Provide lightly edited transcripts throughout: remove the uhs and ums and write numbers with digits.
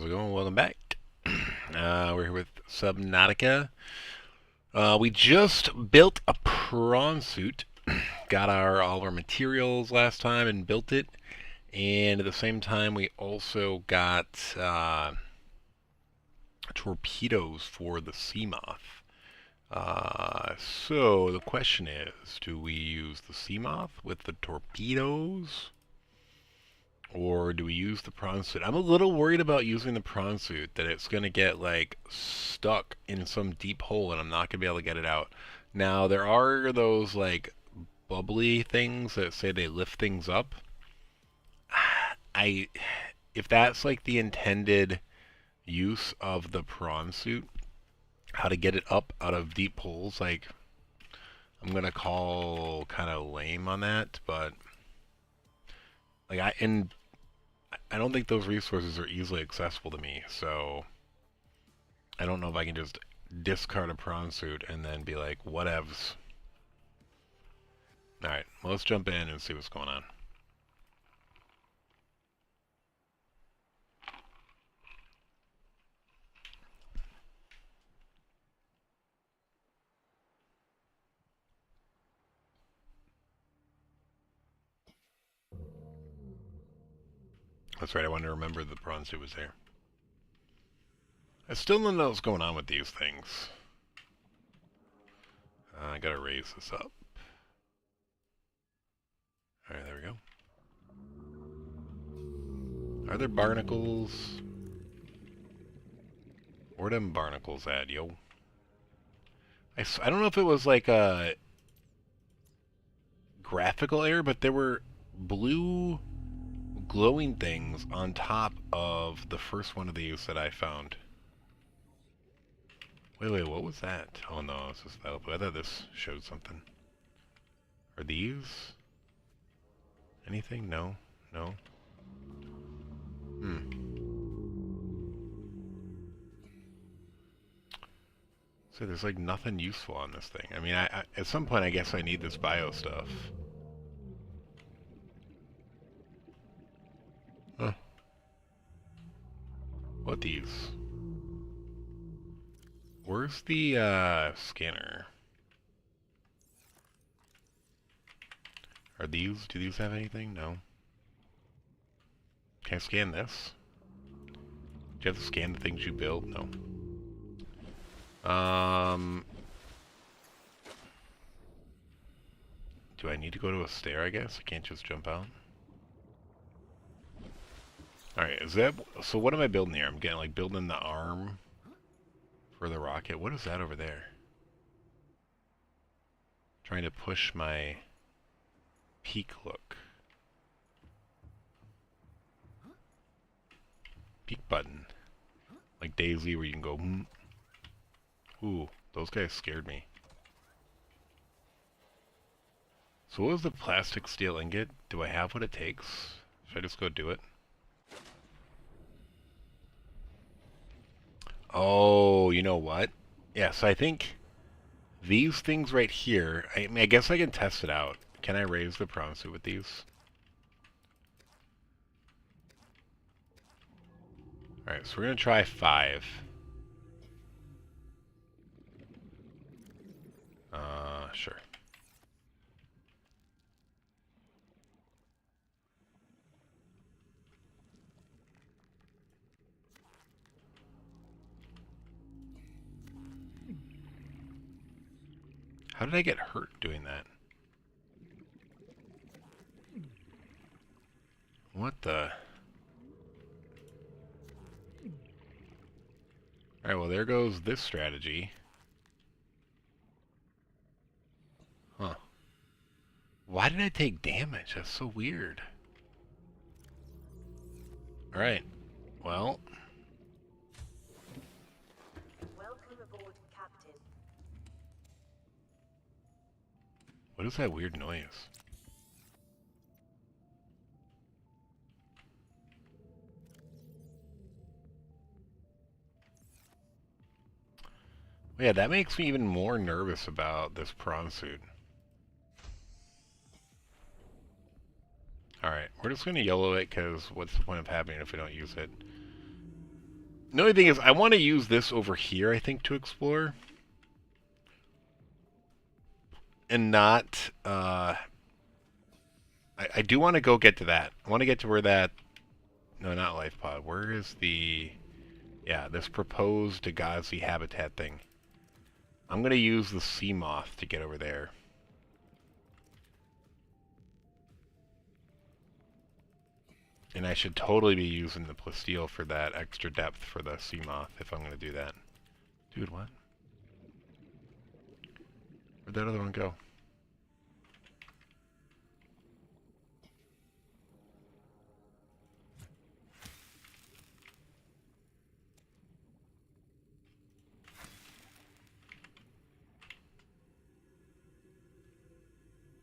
it going? Welcome back. We're here with Subnautica. We just built a prawn suit. Got all of our materials last time and built it. And at the same time, we also got torpedoes for the Seamoth. So the question is, do we use the Seamoth with the torpedoes? Or do we use the prawn suit? I'm a little worried about using the prawn suit, that it's going to get, like, stuck in some deep hole and I'm not going to be able to get it out. Now, there are those, like, bubbly things that say they lift things up. If that's, like, the intended use of the prawn suit, how to get it up out of deep holes, like, I'm going to call kind of lame on that, but, like, I don't think those resources are easily accessible to me, so I don't know if I can just discard a prawn suit and then be like, whatevs. Alright, well, let's jump in and see what's going on. That's right, I wanted to remember the prawn suit was there. I still don't know what's going on with these things. I gotta raise this up. Alright, there we go. Are there barnacles? Where them barnacles at, yo? I don't know if it was like a graphical error, but there were blue glowing things on top of the first one of these that I found. Wait, what was that? Oh no, it's just that. I thought this showed something. Are these anything? No? No? So there's like nothing useful on this thing. I mean, at some point I guess I need this bio stuff. Huh. What these? Where's the scanner? Do these have anything? No. Can I scan this? Do you have to scan the things you build? No. Do I need to go to a stair, I guess? I can't just jump out? Alright, so what am I building here? I'm getting, like, building the arm for the rocket. What is that over there? Trying to push my peak look. Peak button. Like Daisy where you can go, Ooh, those guys scared me. So what was the plastic steel ingot? Do I have what it takes? Should I just go do it? Oh, you know what? Yeah, so I think these things right here, I mean, I guess I can test it out. Can I raise the prawn suit with these? Alright, so we're going to try 5. Sure. How did I get hurt doing that? What the... Alright, well there goes this strategy. Huh. Why did I take damage? That's so weird. Alright. Well. Welcome aboard, Captain. What is that weird noise? Yeah, that makes me even more nervous about this prawn suit. Alright, we're just going to YOLO it, because what's the point of having it if we don't use it? The only thing is, I want to use this over here, I think, to explore. And not, I do want to go get to that. I want to get to where that, no, not Lifepod. Where is the, yeah, this proposed Dagazi habitat thing. I'm going to use the Seamoth to get over there. And I should totally be using the plasteel for that extra depth for the Seamoth if I'm going to do that. Dude, what? Where'd that other one go?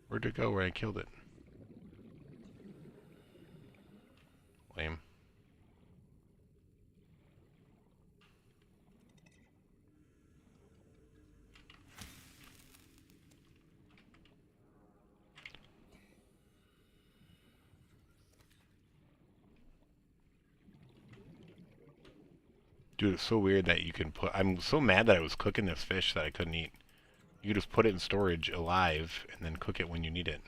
Where'd it go where I killed it? Lame. Dude, it's so weird that you can put... I'm so mad that I was cooking this fish that I couldn't eat. You just put it in storage alive and then cook it when you need it.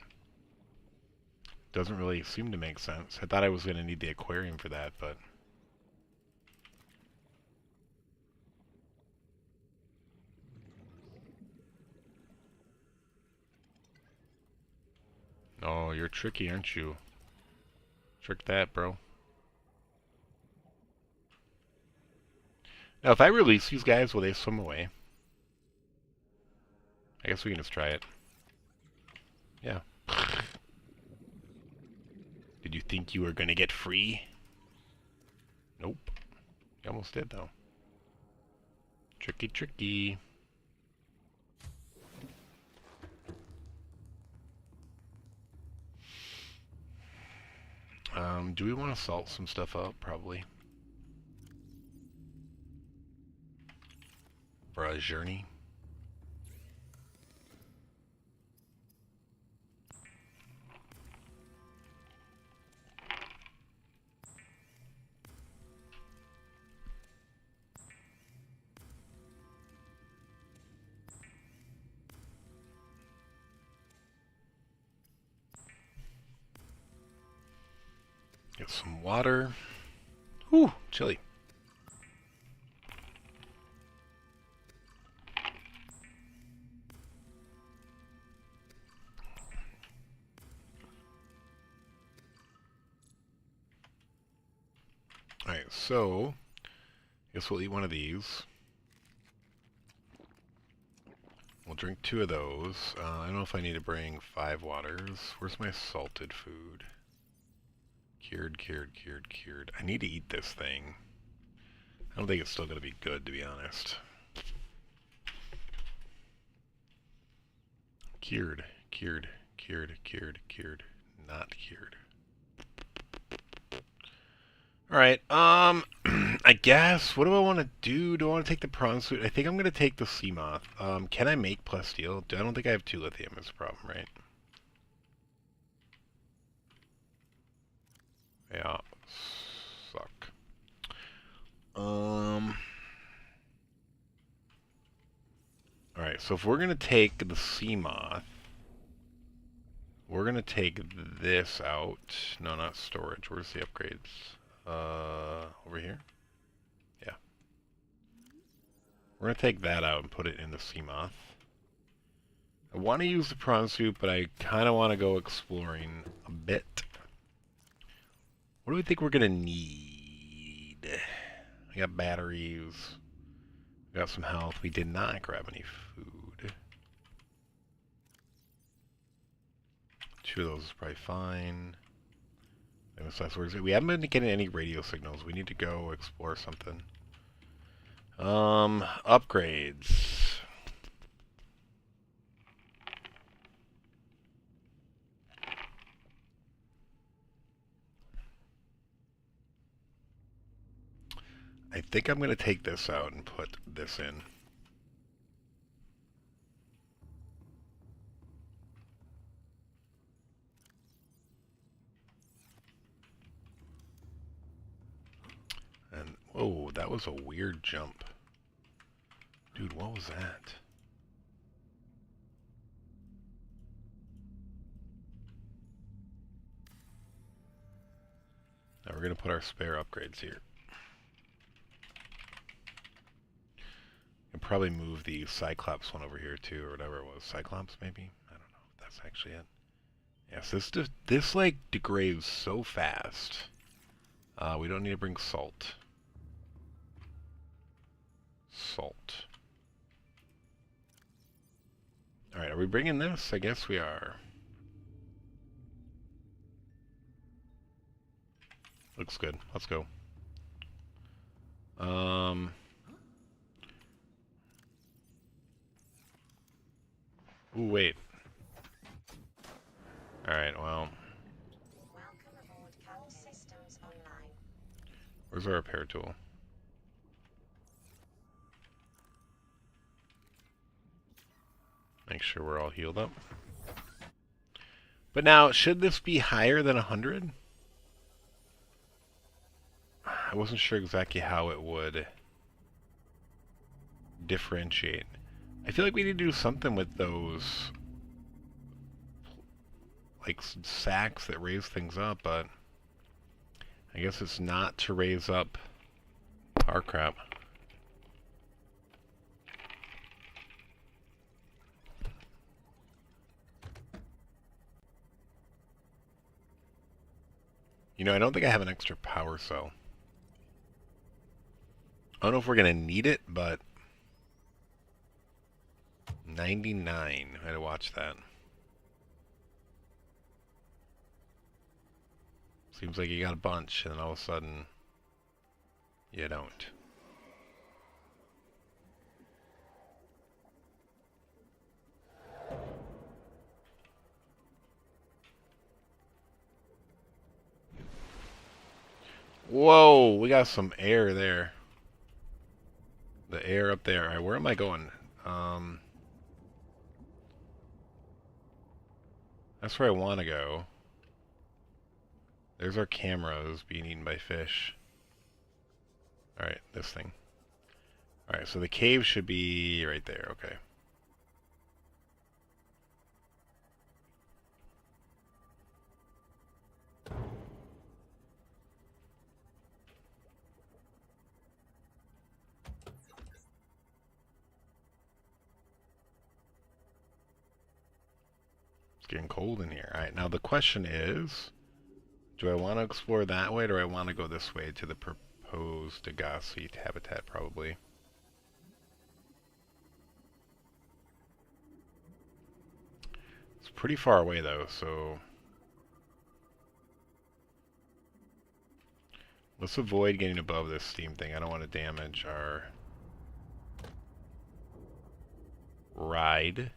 Doesn't really seem to make sense. I thought I was going to need the aquarium for that, but... Oh, you're tricky, aren't you? Trick that, bro. Now, if I release these guys, will they swim away? I guess we can just try it. Yeah. Did you think you were gonna get free? Nope. You almost did, though. Tricky, tricky. Do we want to salt some stuff up? Probably. For a journey. Get some water. Whew, chilly. Alright, so I guess we'll eat one of these. We'll drink 2 of those. I don't know if I need to bring 5 waters. Where's my salted food? Cured, cured, cured, cured. I need to eat this thing. I don't think it's still going to be good, to be honest. Cured, cured, cured, cured, cured. Not cured. Alright, I guess, what do I want to do? Do I want to take the prawn suit? I think I'm going to take the Seamoth. Can I make plasteel? I don't think I have 2 lithium is the problem, right? Yeah, suck. Alright, so if we're going to take the Seamoth, we're going to take this out. No, not storage. Where's the upgrades? Over here? Yeah. We're going to take that out and put it in the Seamoth. I want to use the prawn suit, but I kind of want to go exploring a bit. What do we think we're going to need? We got batteries. We got some health. We did not grab any food. 2 of those is probably fine. We haven't been getting any radio signals. We need to go explore something. Upgrades. I think I'm going to take this out and put this in. And, whoa, Oh, that was a weird jump. Dude, what was that? Now we're going to put our spare upgrades here. And probably move the Cyclops one over here too, or whatever it was. Cyclops, maybe? I don't know if that's actually it. Yes, this like degrades so fast. We don't need to bring salt. Salt. Alright, are we bringing this? I guess we are. Looks good. Let's go. Ooh, wait. Alright, well. Welcome aboard CAD Systems Online. Where's our repair tool? Make sure we're all healed up. But now, should this be higher than 100? I wasn't sure exactly how it would differentiate. I feel like we need to do something with those, like, sacks that raise things up, but I guess it's not to raise up our crap. You know, I don't think I have an extra power cell. I don't know if we're going to need it, but 99. I had to watch that. Seems like you got a bunch, and then all of a sudden, you don't. Whoa, we got some air there. The air up there. Alright, where am I going? That's where I want to go. There's our cameras being eaten by fish. Alright, this thing. Alright, so the cave should be right there, okay. It's getting cold in here. Alright, now the question is, do I want to explore that way, or do I want to go this way to the proposed Degassi habitat, probably? It's pretty far away, though, so let's avoid getting above this steam thing. I don't want to damage our ride.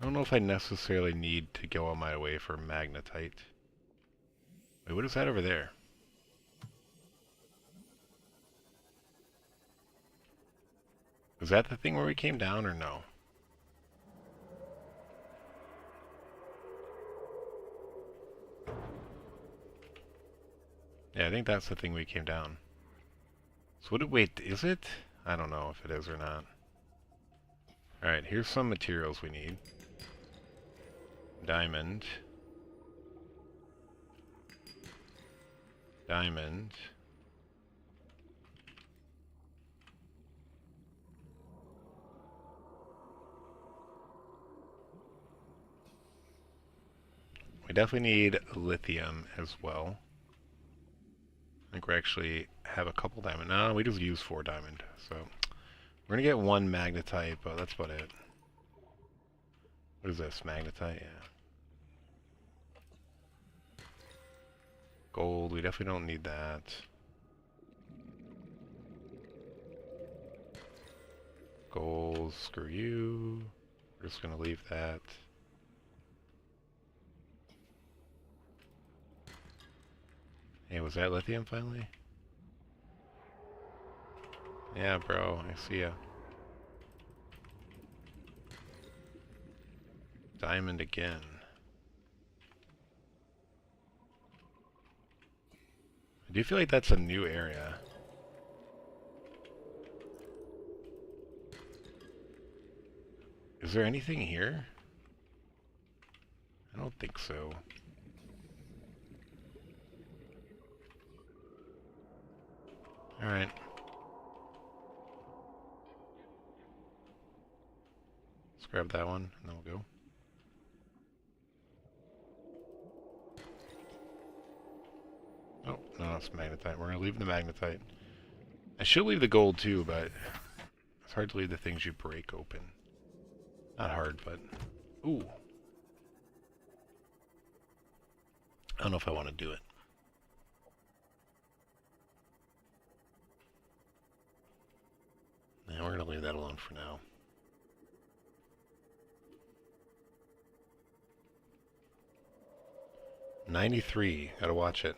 I don't know if I necessarily need to go on my way for magnetite. Wait, what is that over there? Is that the thing where we came down, or no? Yeah, I think that's the thing we came down. So wait, is it? I don't know if it is or not. Alright, here's some materials we need. Diamond. Diamond. We definitely need lithium as well. I think we actually have a couple diamond. No, we just use 4 diamond. So we're gonna get 1 magnetite, but that's about it. What is this? Magnetite? Yeah. Gold, we definitely don't need that. Gold, screw you. We're just gonna leave that. Hey, was that lithium finally? Yeah, bro, I see ya. Diamond again. I do feel like that's a new area. Is there anything here? I don't think so. Alright. Let's grab that one, and then we'll go. Oh, no, it's magnetite. We're going to leave the magnetite. I should leave the gold too, but it's hard to leave the things you break open. Not hard, but... Ooh. I don't know if I want to do it. Nah, we're going to leave that alone for now. $93. Gotta watch it.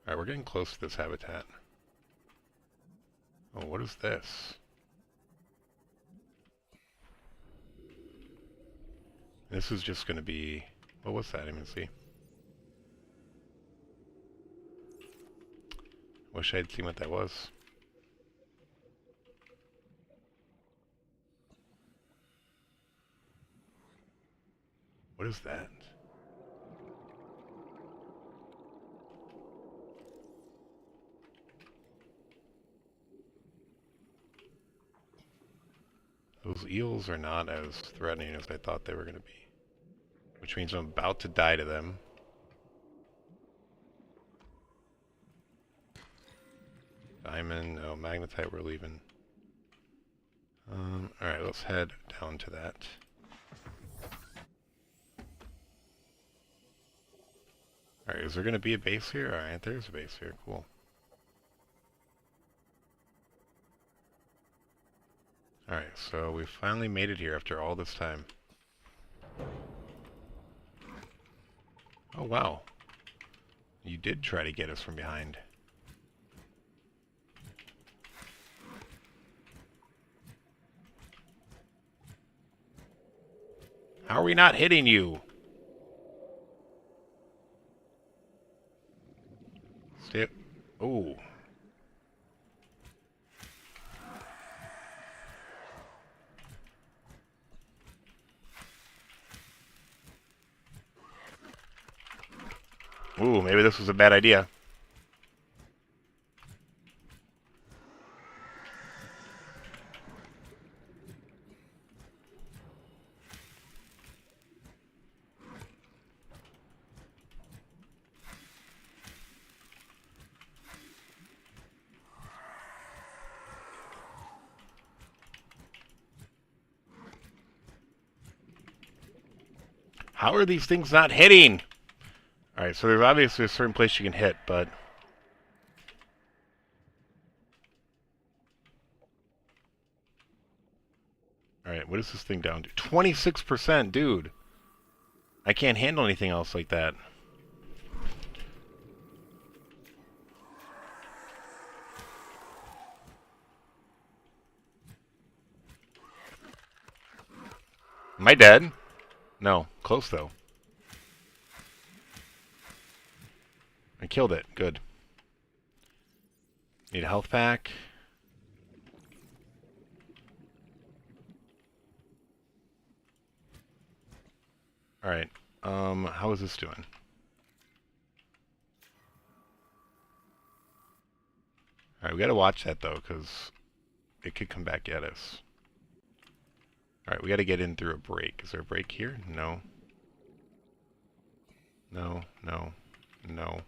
Alright, we're getting close to this habitat. Oh, what is this? This is just gonna be... What was that? I didn't even see. Wish I'd seen what that was. What is that? Those eels are not as threatening as I thought they were going to be. Which means I'm about to die to them. Diamond, no, magnetite we're leaving. Alright, let's head down to that. Alright, is there going to be a base here? Alright, there's a base here, cool. Alright, so we finally made it here after all this time. Oh wow. You did try to get us from behind. How are we not hitting you? Stay... Oh. Ooh, maybe this was a bad idea. How are these things not hitting? Alright, so there's obviously a certain place you can hit, but... Alright, what is this thing down to? 26%, dude! I can't handle anything else like that. Am I dead? No. Close, though. I killed it. Good. Need a health pack. Alright. How is this doing? Alright, we gotta watch that, though, because it could come back at us. Alright, we gotta get in through a break. Is there a break here? No. No, no, no.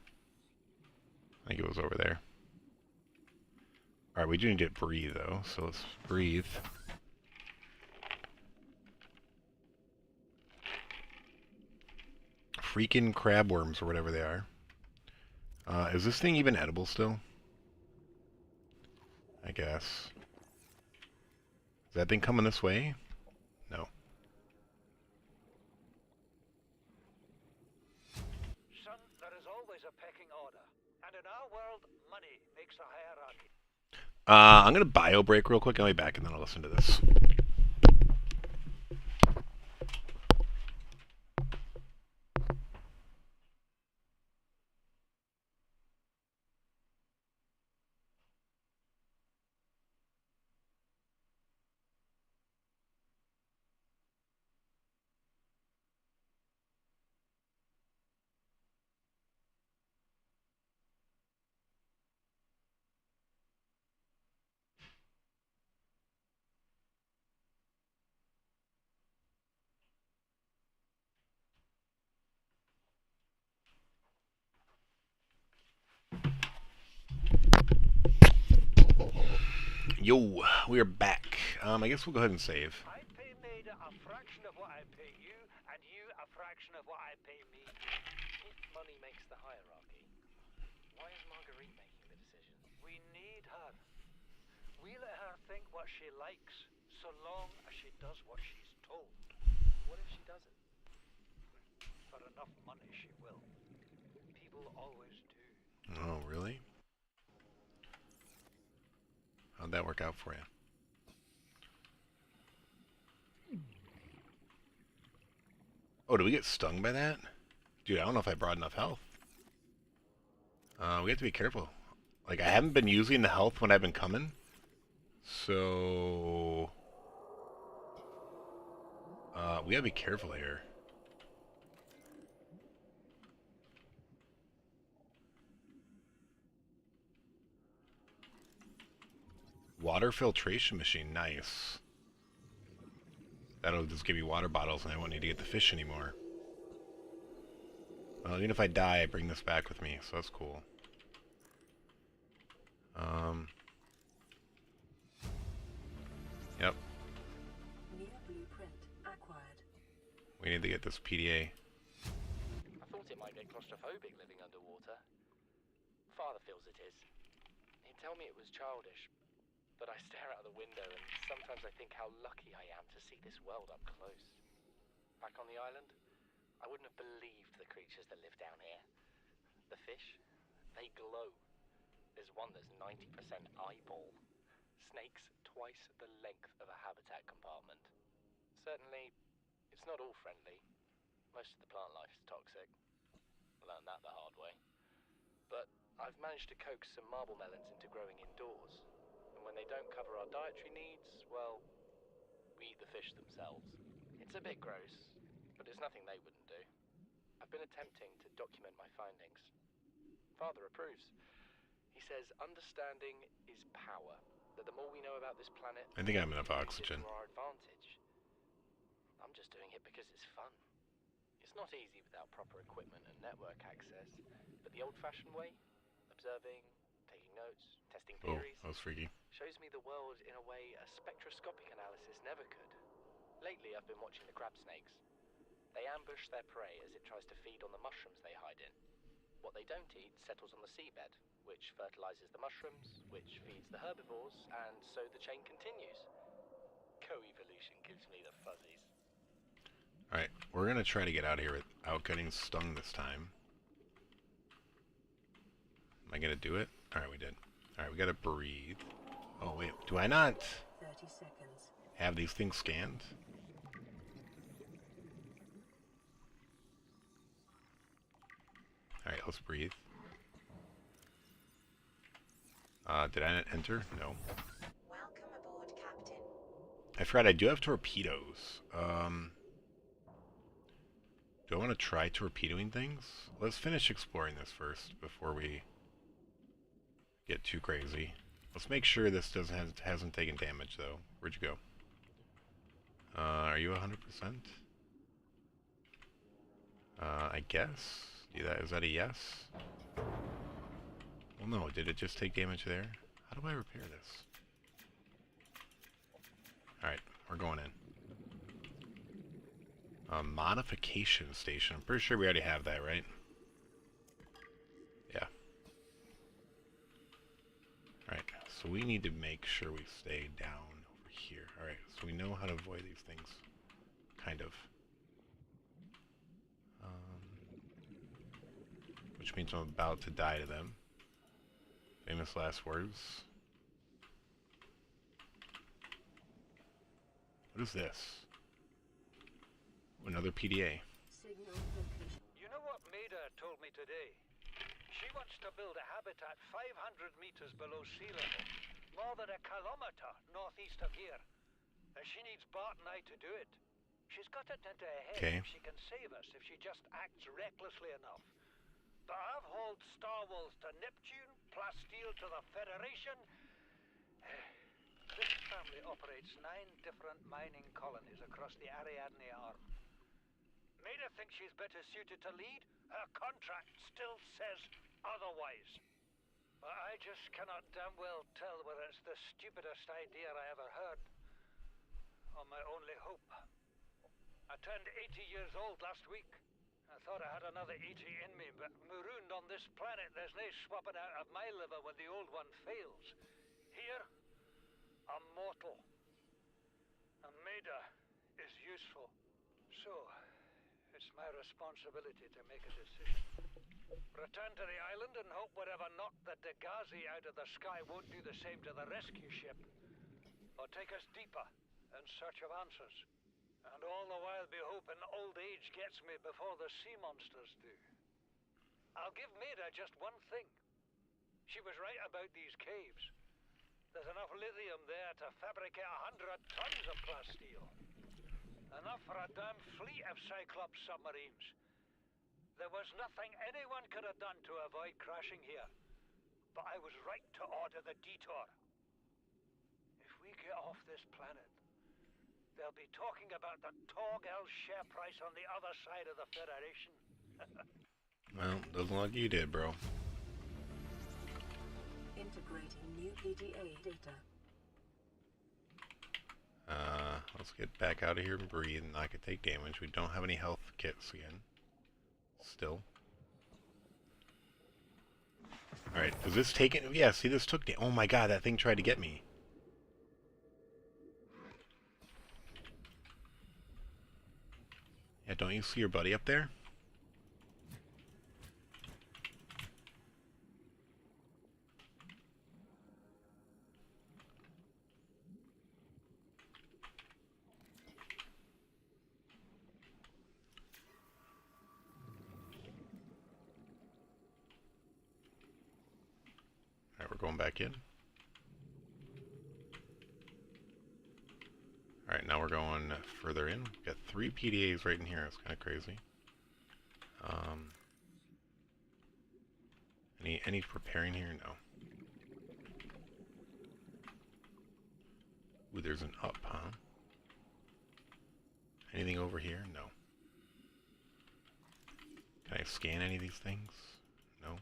I think it was over there. Alright, we do need to breathe, though, so let's breathe. Freaking crab worms, or whatever they are. Is this thing even edible still? I guess. Is that thing coming this way? No. Son, that is always a pecking order. And in our world, money makes a hierarchy. I'm gonna bio break real quick. I'll be back and then I'll listen to this. Yo, we're back. I guess we'll go ahead and save. I pay Maida a fraction of what I pay you, and you a fraction of what I pay me. If money makes the hierarchy, why is Marguerite making the decision? We need her. We let her think what she likes, so long as she does what she's told. What if she doesn't? For enough money, she will. People always do. Oh, really? How'd that work out for you? Oh, did we get stung by that? Dude, I don't know if I brought enough health. We have to be careful. Like, I haven't been using the health when I've been coming. So... we gotta be careful here. Water filtration machine, nice. That'll just give me water bottles and I won't need to get the fish anymore. Well, even if I die, I bring this back with me, so that's cool. Yep. New blueprint acquired. We need to get this PDA. I thought it might get claustrophobic living underwater. Father feels it is. He'd tell me it was childish, but I stare out of the window and sometimes I think how lucky I am to see this world up close. Back on the island, I wouldn't have believed the creatures that live down here. The fish, they glow. There's one that's 90% eyeball. Snakes twice the length of a habitat compartment. Certainly, it's not all friendly. Most of the plant life is toxic. I learned that the hard way. But I've managed to coax some marble melons into growing indoors. And when they don't cover our dietary needs, well, we eat the fish themselves. It's a bit gross, but it's nothing they wouldn't do. I've been attempting to document my findings. Father approves. He says understanding is power. That the more we know about this planet, I think I'm enough we use it oxygen. for our advantage. I'm just doing it because it's fun. It's not easy without proper equipment and network access, but the old-fashioned way, observing, taking notes, testing Oh, theories, that was freaky. shows me the world in a way a spectroscopic analysis never could. Lately, I've been watching the crab snakes. They ambush their prey as it tries to feed on the mushrooms they hide in. What they don't eat settles on the seabed, which fertilizes the mushrooms, which feeds the herbivores, and so the chain continues. Co-evolution gives me the fuzzies. Alright, we're gonna try to get out of here without getting stung this time. Am I gonna do it? Alright, we did. Alright, we gotta breathe. Oh, wait. Do I not 30 seconds. have these things scanned? Alright, let's breathe. Did I not enter? No. Welcome aboard, Captain. I forgot I do have torpedoes. Do I want to try torpedoing things? Let's finish exploring this first before we get too crazy. Let's make sure this hasn't taken damage though. Where'd you go? Are you 100%? I guess. Is that a yes? Well, no. Did it just take damage there? How do I repair this? Alright, we're going in. Modification station. I'm pretty sure we already have that, right? Yeah. Alright, so we need to make sure we stay down over here. Alright, so we know how to avoid these things. Kind of. which means I'm about to die to them. Famous last words. What is this? Another PDA. Signal location. You know what Maida told me today? She wants to build a habitat 500 meters below sea level, more than a kilometer northeast of here. And she needs Bart and I to do it. She's got it into her head Okay. she can save us if she just acts recklessly enough. But I've hauled Star Wars to Neptune, Plasteel to the Federation. This family operates 9 different mining colonies across the Ariadne Arm. Maida thinks she's better suited to lead. Her contract still says otherwise. But I just cannot damn well tell whether it's the stupidest idea I ever heard, or my only hope. I turned 80 years old last week. I thought I had another 80 in me, but marooned on this planet, there's no swapping out of my liver when the old one fails. Here, I'm mortal. And Maida is useful. So, it's my responsibility to make a decision. Return to the island and hope whatever knocked the Degazi out of the sky won't do the same to the rescue ship. Or take us deeper in search of answers. And all the while be hoping old age gets me before the sea monsters do. I'll give Maida just one thing. She was right about these caves. There's enough lithium there to fabricate 100 tons of plasteel. Enough for a damn fleet of Cyclops submarines. There was nothing anyone could have done to avoid crashing here. But I was right to order the detour. If we get off this planet, they'll be talking about the Torgal share price on the other side of the Federation. Well, doesn't look like you did, bro. Integrating new PDA data. Let's get back out of here and breathe and not take damage. We don't have any health kits again. Still. Alright, is this taking... Yeah, see, this took... Oh my god, that thing tried to get me. Yeah, don't you see your buddy up there? Alright, we're going back in. Alright, now we're going further in. We've got 3 PDAs right in here. It's kind of crazy. Any preparing here? No. Ooh, there's an up, huh? Anything over here? No. Can I scan any of these things? No.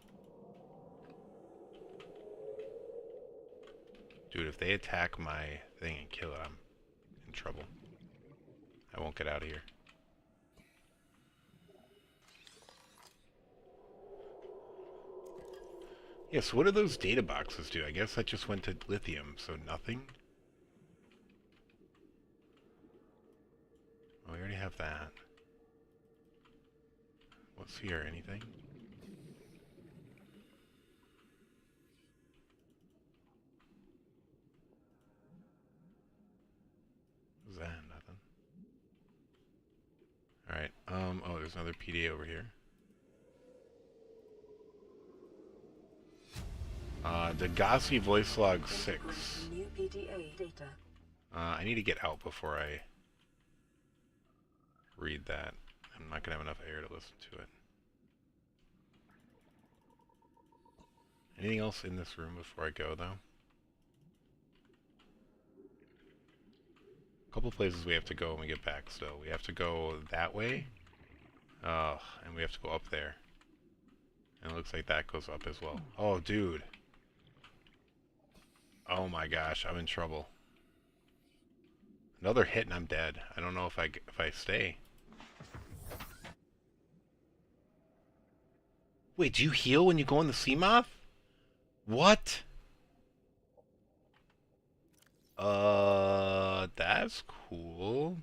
Dude, if they attack my thing and kill it, I'm in trouble. I won't get out of here. Yeah, so what do those data boxes do? I guess I just went to lithium, so nothing? Oh, we already have that. What's here? Anything? What's that? Nothing. Alright, oh, there's another PDA over here. Degassi voice log 6. New PDA data. I need to get out before I read that. I'm not gonna have enough air to listen to it. Anything else in this room before I go, though? A couple places we have to go when we get back still. We have to go that way. And we have to go up there. And it looks like that goes up as well. Oh, dude. Oh my gosh, I'm in trouble. Another hit and I'm dead. I don't know if I stay. Wait, do you heal when you go in the Seamoth? What? That's cool.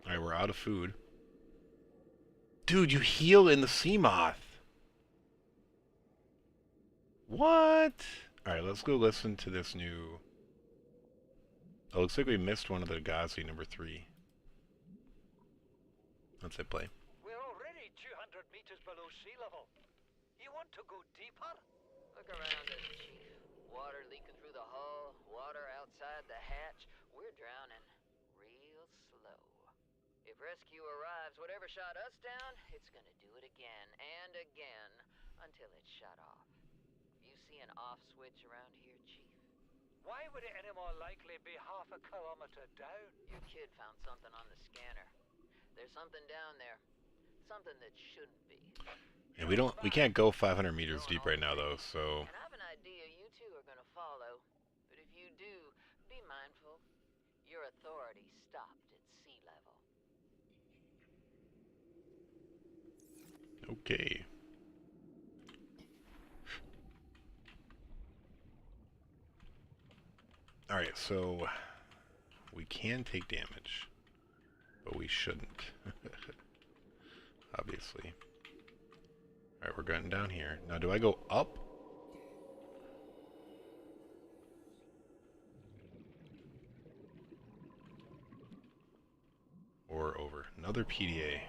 Alright, we're out of food. Dude, you heal in the Seamoth. What? Alright, let's go listen to this new... Oh, looks like we missed one of the Gazi number 3. Let's hit play. We're already 200 meters below sea level. You want to go deeper? Look around us, Chief. Water leaking through the hull, water outside the hatch. We're drowning real slow. If rescue arrives, whatever shot us down, it's gonna do it again and again until it's shut off. You see an off switch around here, Chief? Why would it any more likely be half a kilometer down? Your kid found something on the scanner. There's something down there. Something that shouldn't be. Yeah, we can't go 500 meters deep right now though, so... And I have an idea you two are gonna follow. But if you do, be mindful. Your authority stopped at sea level. Okay. Alright, so... we can take damage. But we shouldn't. Obviously. Alright, we're getting down here. Now, do I go up? Or over? Another PDA.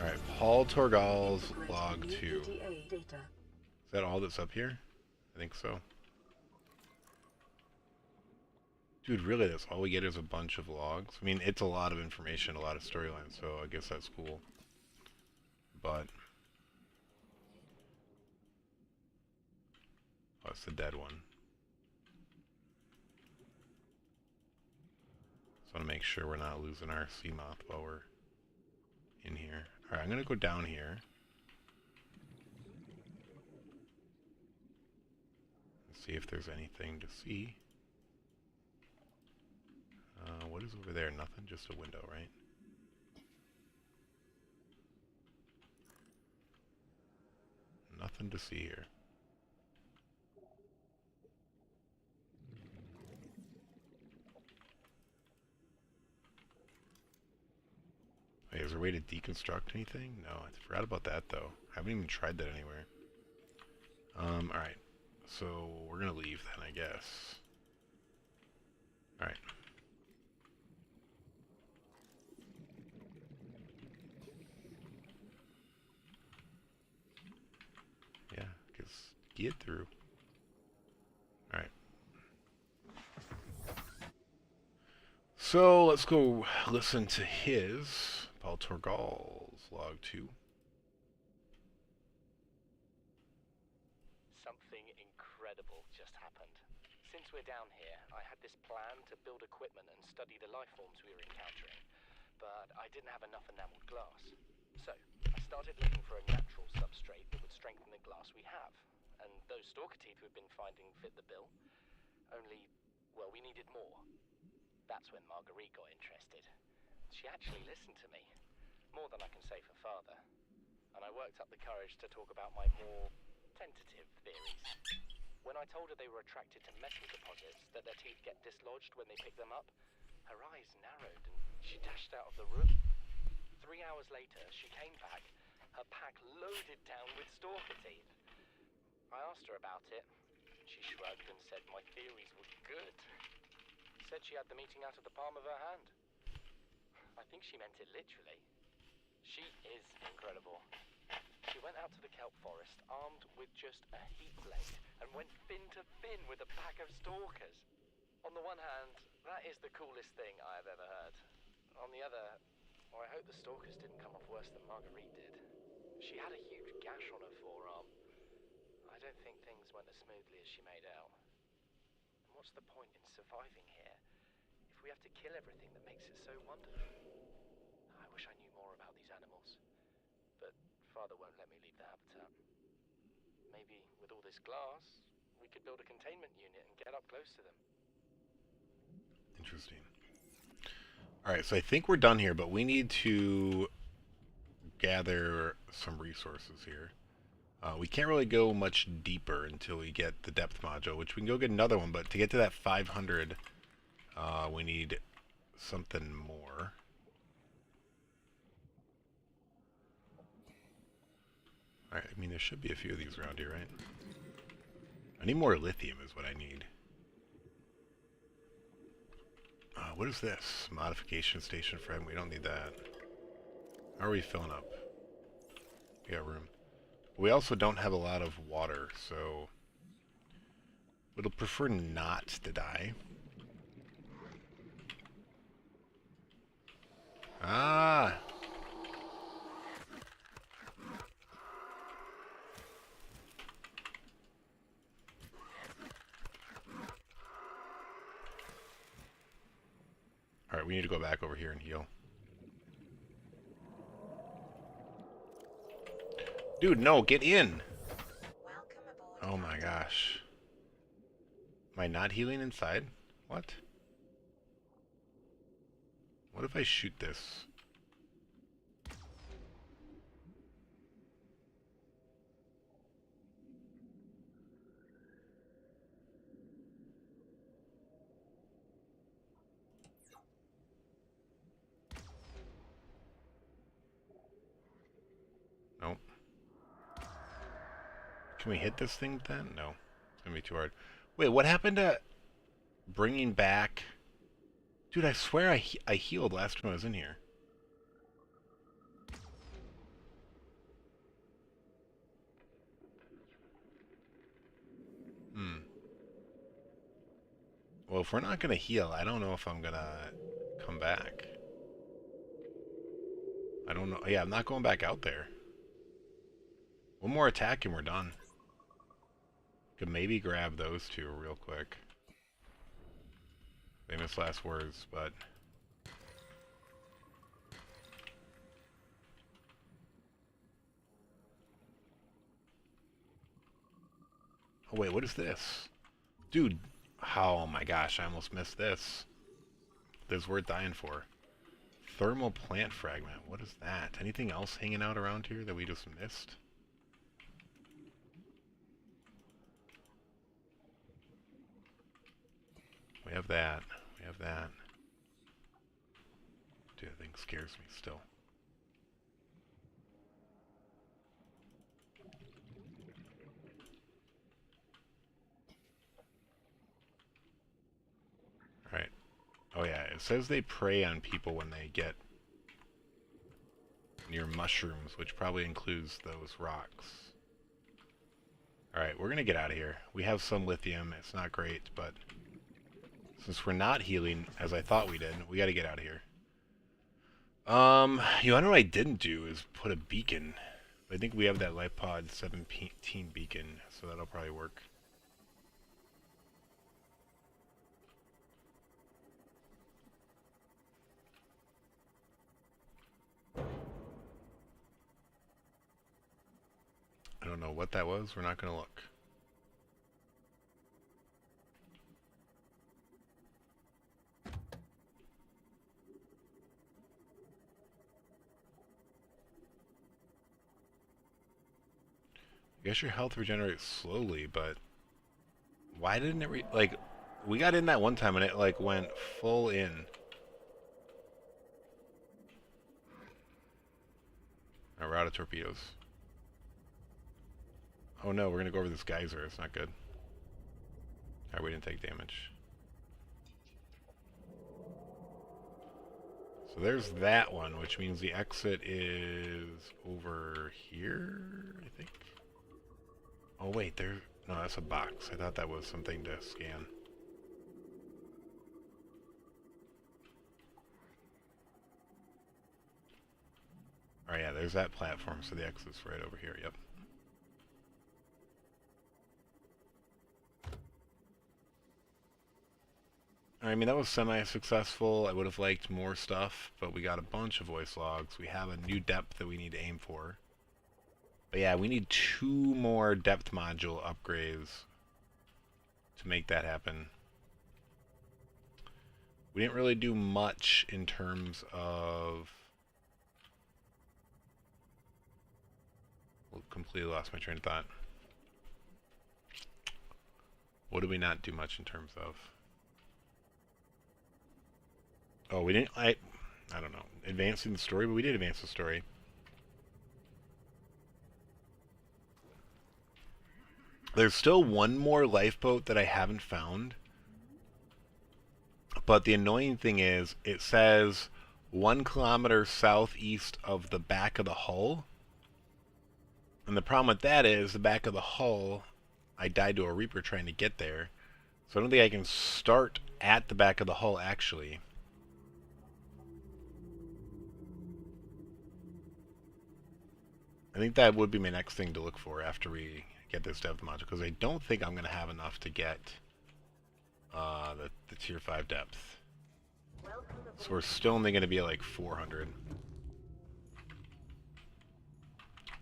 Alright, Paul Torgal's log 2. Is that all that's up here? I think so. Dude, really, that's all we get is a bunch of logs? I mean, it's a lot of information, a lot of storylines, so I guess that's cool. But... oh, it's the dead one. So I want to make sure we're not losing our Seamoth while we're in here. Alright, I'm going to go down here. And see if there's anything to see. What is over there? Nothing? Just a window, right? Nothing to see here. Wait, is there a way to deconstruct anything? No, I forgot about that though. I haven't even tried that anywhere. Alright. So, we're gonna leave then, I guess. Alright. Yeah, because get through. Alright. So, let's go listen to his, Paul Torgal's log 2. Something incredible just happened. Since we're down here, I had this plan to build equipment and study the life forms we were encountering, but I didn't have enough enameled glass. So, I started looking for a natural substrate that would strengthen the glass we have, and those stalker teeth we've been finding fit the bill. Only, well, we needed more. That's when Marguerite got interested. She actually listened to me, more than I can say for father, and I worked up the courage to talk about my more tentative theories. When I told her they were attracted to metal deposits, that their teeth get dislodged when they pick them up, her eyes narrowed and she dashed out of the room. 3 hours later, she came back, her pack loaded down with stalker teeth. I asked her about it. She shrugged and said my theories were good. Said she had the meeting out of the palm of her hand. I think she meant it literally. She is incredible. She went out to the kelp forest armed with just a heat blade and went fin to fin with a pack of stalkers. On the one hand, that is the coolest thing I have ever heard. On the other, well, I hope the stalkers didn't come off worse than Marguerite did. She had a huge gash on her forearm. I don't think things went as smoothly as she made out. And what's the point in surviving here if we have to kill everything that makes it so wonderful? I wish I knew more about these animals, but Father won't let me leave the habitat. Maybe with all this glass, we could build a containment unit and get up close to them. Interesting. Alright, so I think we're done here, but we need to gather some resources here. We can't really go much deeper until we get the depth module, which we can go get another one, but to get to that 500, we need something more. there should be a few of these around here, right? I need more lithium is what I need. What is this? Modification station fragment. We don't need that. How are we filling up? We got room. We also don't have a lot of water, so we'll prefer not to die. Ah! Alright, we need to go back over here and heal. Dude, no, get in! Oh my gosh. Am I not healing inside? What? What if I shoot this? Nope. Can we hit this thing then? No. It's gonna be too hard. Wait, what happened to bringing back... Dude, I swear I healed last time I was in here. Well, if we're not gonna heal, I don't know if I'm gonna come back. I don't know. Yeah, I'm not going back out there. One more attack and we're done. Could maybe grab those two real quick. Famous last words, but... Oh wait, what is this? Dude, oh my gosh, I almost missed this. This is worth dying for. Thermal plant fragment, what is that? Anything else hanging out around here that we just missed? We have that. We have that. Dude, that thing scares me still. Alright. Oh yeah, it says they prey on people when they get near mushrooms, which probably includes those rocks. Alright, we're gonna get out of here. We have some lithium. It's not great, but... since we're not healing, as I thought we did, we gotta get out of here. You know what I didn't do is put a beacon. I think we have that Lifepod 17 beacon, so that'll probably work. I don't know what that was. We're not gonna look. I guess your health regenerates slowly, but why didn't it like, we got in that one time and it like went full in. Alright, we're out of torpedoes. Oh no, we're gonna go over this geyser, it's not good. Alright, we didn't take damage. So there's that one, which means the exit is over here, I think. Oh wait, there... no, that's a box. I thought that was something to scan. Oh yeah, there's that platform, so the exit's right over here, yep. I mean, that was semi-successful. I would have liked more stuff, but we got a bunch of voice logs. We have a new depth that we need to aim for. But yeah, we need 2 more depth module upgrades to make that happen. We didn't really do much in terms of... well, completely lost my train of thought. What did we not do much in terms of? Oh, we didn't... I don't know. Advancing the story, but we did advance the story. There's still one more lifeboat that I haven't found. But the annoying thing is, it says 1 kilometer southeast of the back of the hull. And the problem with that is, the back of the hull, I died to a Reaper trying to get there. So I don't think I can start at the back of the hull, actually. I think that would be my next thing to look for after we get this depth module, because I don't think I'm going to have enough to get the tier 5 depth. So we're still only going to be at like 400.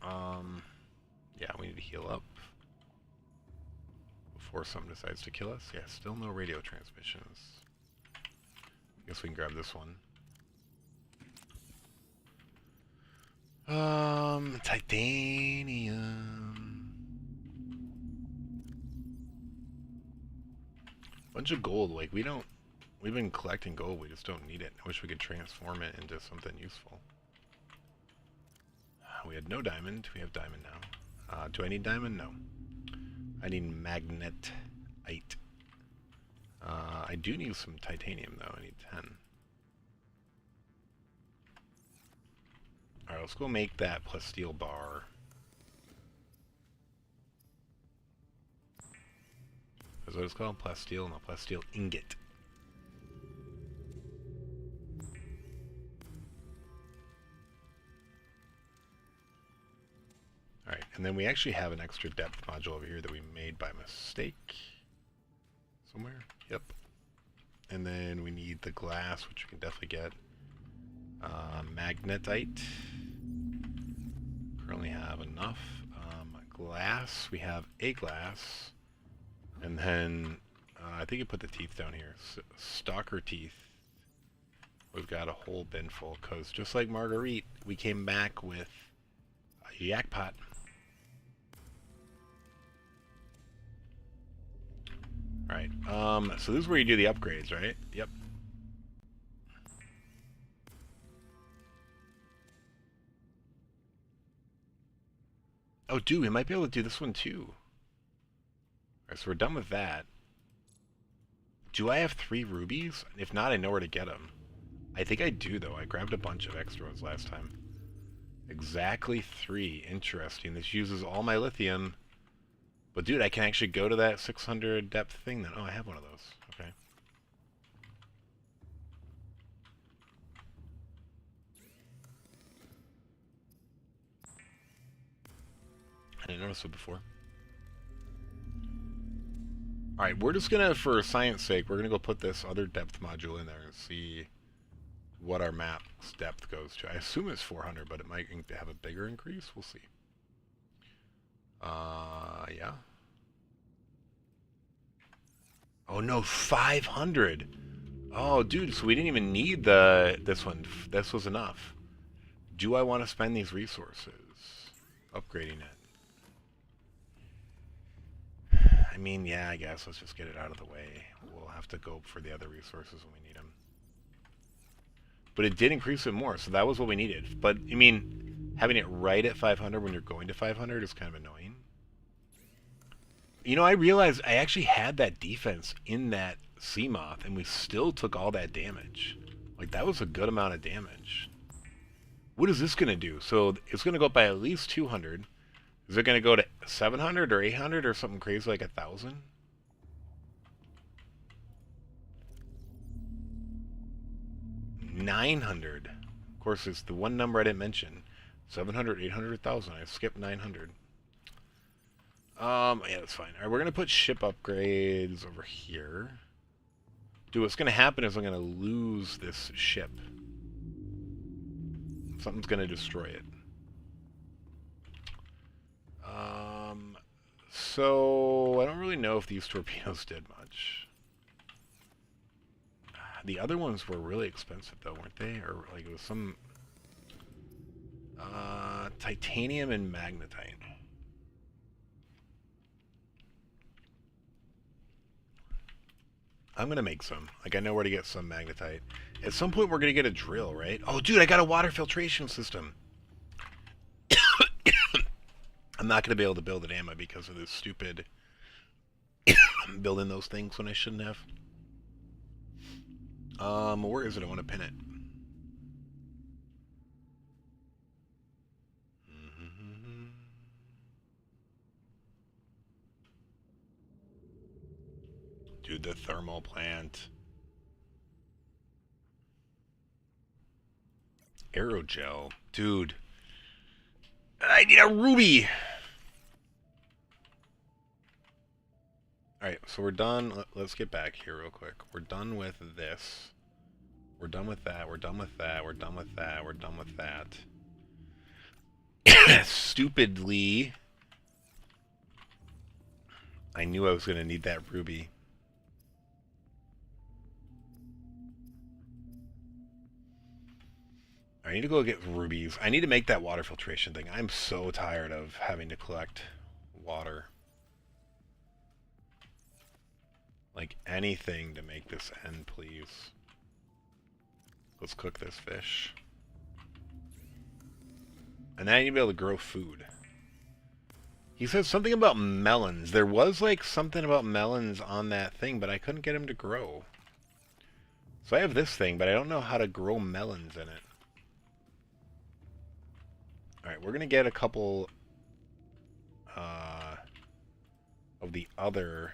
Yeah, we need to heal up before something decides to kill us. Yeah, still no radio transmissions. I guess we can grab this one. Titanium. Bunch of gold. Like, we've been collecting gold, we just don't need it. I wish we could transform it into something useful. We had no diamond. We have diamond now. Do I need diamond? No. I need magnetite. I do need some titanium, though. I need 10. Alright, let's go make that plasteel bar. Is that what it's called? Plasteel? No, plasteel ingot. Alright, and then we actually have an extra depth module over here that we made by mistake. Somewhere? Yep. And then we need the glass, which we can definitely get. Magnetite. Currently have enough. Glass. We have a glass. And then, I think you put the teeth down here. Stalker teeth. We've got a whole bin full, because just like Marguerite, we came back with a jackpot. Alright, so this is where you do the upgrades, right? Yep. Oh, dude, we might be able to do this one too. Alright, so we're done with that. Do I have 3 rubies? If not, I know where to get them. I think I do, though. I grabbed a bunch of extra ones last time. Exactly 3. Interesting. This uses all my lithium. But, dude, I can actually go to that 600 depth thing then. Oh, I have one of those. Okay. I didn't notice it before. Alright, we're just gonna, for science sake, we're gonna go put this other depth module in there and see what our map's depth goes to. I assume it's 400, but it might have a bigger increase. We'll see. Yeah. Oh no, 500! Oh, dude, so we didn't even need this one. This was enough. Do I want to spend these resources upgrading it? I mean, yeah, I guess let's just get it out of the way. We'll have to go for the other resources when we need them. But it did increase it more, so that was what we needed. But, I mean, having it right at 500 when you're going to 500 is kind of annoying. You know, I realized I actually had that defense in that Seamoth, and we still took all that damage. Like, that was a good amount of damage. What is this going to do? So, it's going to go up by at least 200. Is it going to go to 700 or 800 or something crazy like 1,000? $900. Of course, it's the one number I didn't mention. 700, 800, 1,000. I skipped 900. Yeah, that's fine. Alright, we're going to put ship upgrades over here. Dude, what's going to happen is I'm going to lose this ship. Something's going to destroy it. So, I don't really know if these torpedoes did much. The other ones were really expensive, though, weren't they? Or, like, it was some... titanium and magnetite. I'm gonna make some. Like, I know where to get some magnetite. At some point, we're gonna get a drill, right? Oh, dude, I got a water filtration system. I'm not gonna be able to build an ammo because of this stupid building those things when I shouldn't have. Where is it? I want to pin it. Dude, the thermal plant. Aerogel. Dude. I need a ruby! Alright, so we're done. Let's get back here real quick. We're done with this. We're done with that. We're done with that. We're done with that. We're done with that. Stupidly, I knew I was going to need that ruby. I need to go get rubies. I need to make that water filtration thing. I'm so tired of having to collect water. Like anything to make this end, please. Let's cook this fish. And then I need to be able to grow food. He said something about melons. There was like something about melons on that thing, but I couldn't get him to grow. So I have this thing, but I don't know how to grow melons in it. Alright, we're going to get a couple of the other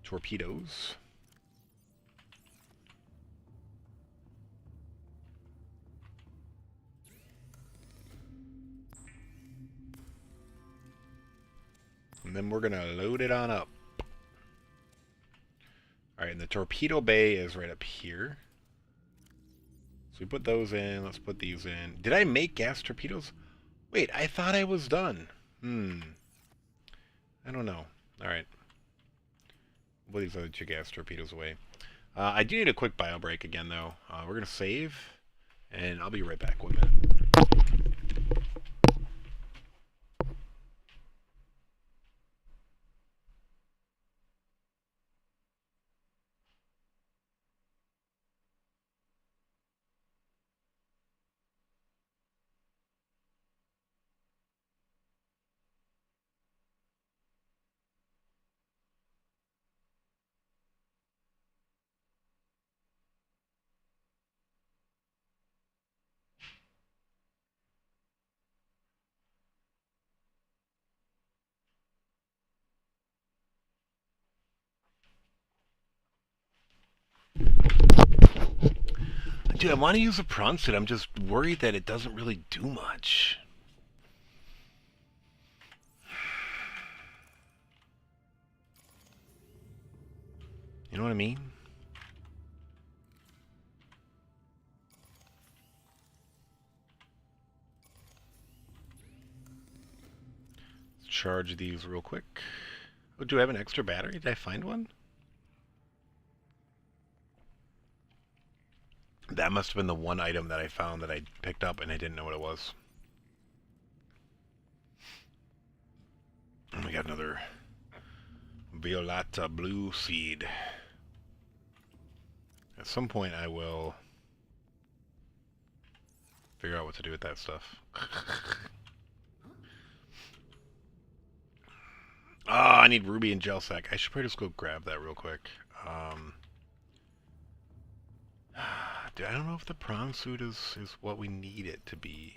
torpedoes. And then we're going to load it on up. Alright, and the torpedo bay is right up here. So we put those in. Let's put these in. Did I make gas torpedoes? Wait, I thought I was done. I don't know. Alright. Put these other two gas torpedoes away. I do need a quick bio break again, though. We're going to save, and I'll be right back. 1 minute. Dude, I want to use a prawn suit. I'm just worried that it doesn't really do much. You know what I mean? Let's charge these real quick. Oh, do I have an extra battery? Did I find one? That must have been the one item that I found that I picked up and I didn't know what it was. And we got another Violeta blue seed. At some point I will figure out what to do with that stuff. I need ruby and gel sack. I should probably just go grab that real quick. Dude, I don't know if the prawn suit is what we need it to be.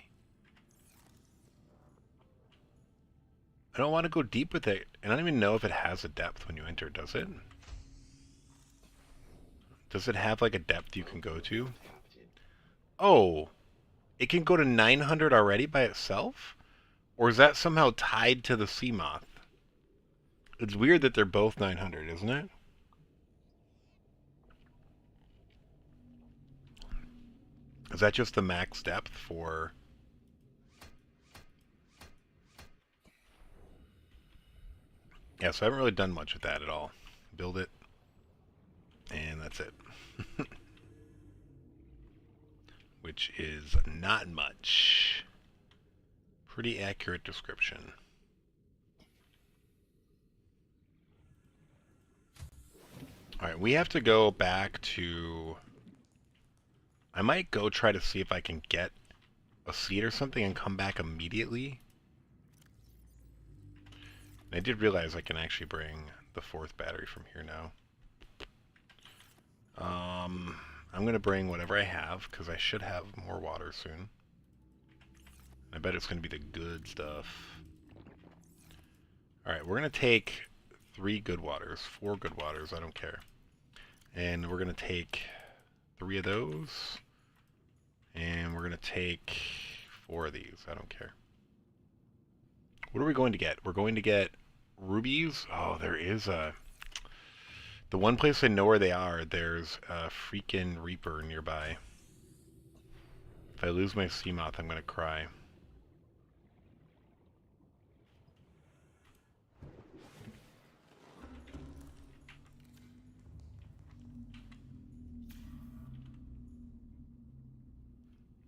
I don't want to go deep with it. I don't even know if it has a depth when you enter, does it? Does it have like a depth you can go to? Oh, it can go to 900 already by itself? Or is that somehow tied to the Seamoth? It's weird that they're both 900, isn't it? Is that just the max depth for... Yeah, so I haven't really done much with that at all. Build it, and that's it. Which is not much. Pretty accurate description. Alright, we have to go back to... I might go try to see if I can get a seed or something and come back immediately. And I did realize I can actually bring the 4th battery from here now. I'm going to bring whatever I have, because I should have more water soon. I bet it's going to be the good stuff. Alright, we're going to take 3 good waters, 4 good waters, I don't care. And we're going to take 3 of those. And we're going to take 4 of these, I don't care. What are we going to get? We're going to get rubies. Oh, there is a... The one place I know where they are, there's a freaking Reaper nearby. If I lose my Seamoth, I'm going to cry.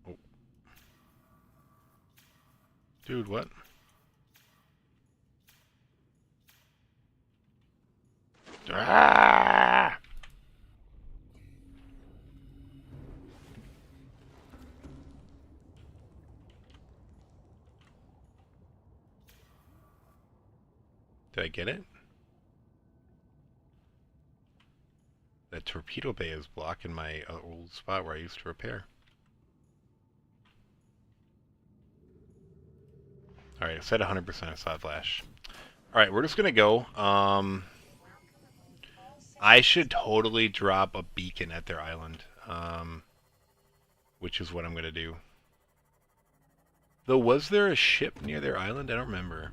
Oh. Dude, what? Ah! Did I get it? That torpedo bay is blocking my old spot where I used to repair. Alright, I said 100%, I saw a flash. Alright, we're just gonna go. I should totally drop a beacon at their island, which is what I'm gonna do. Though, was there a ship near their island? I don't remember.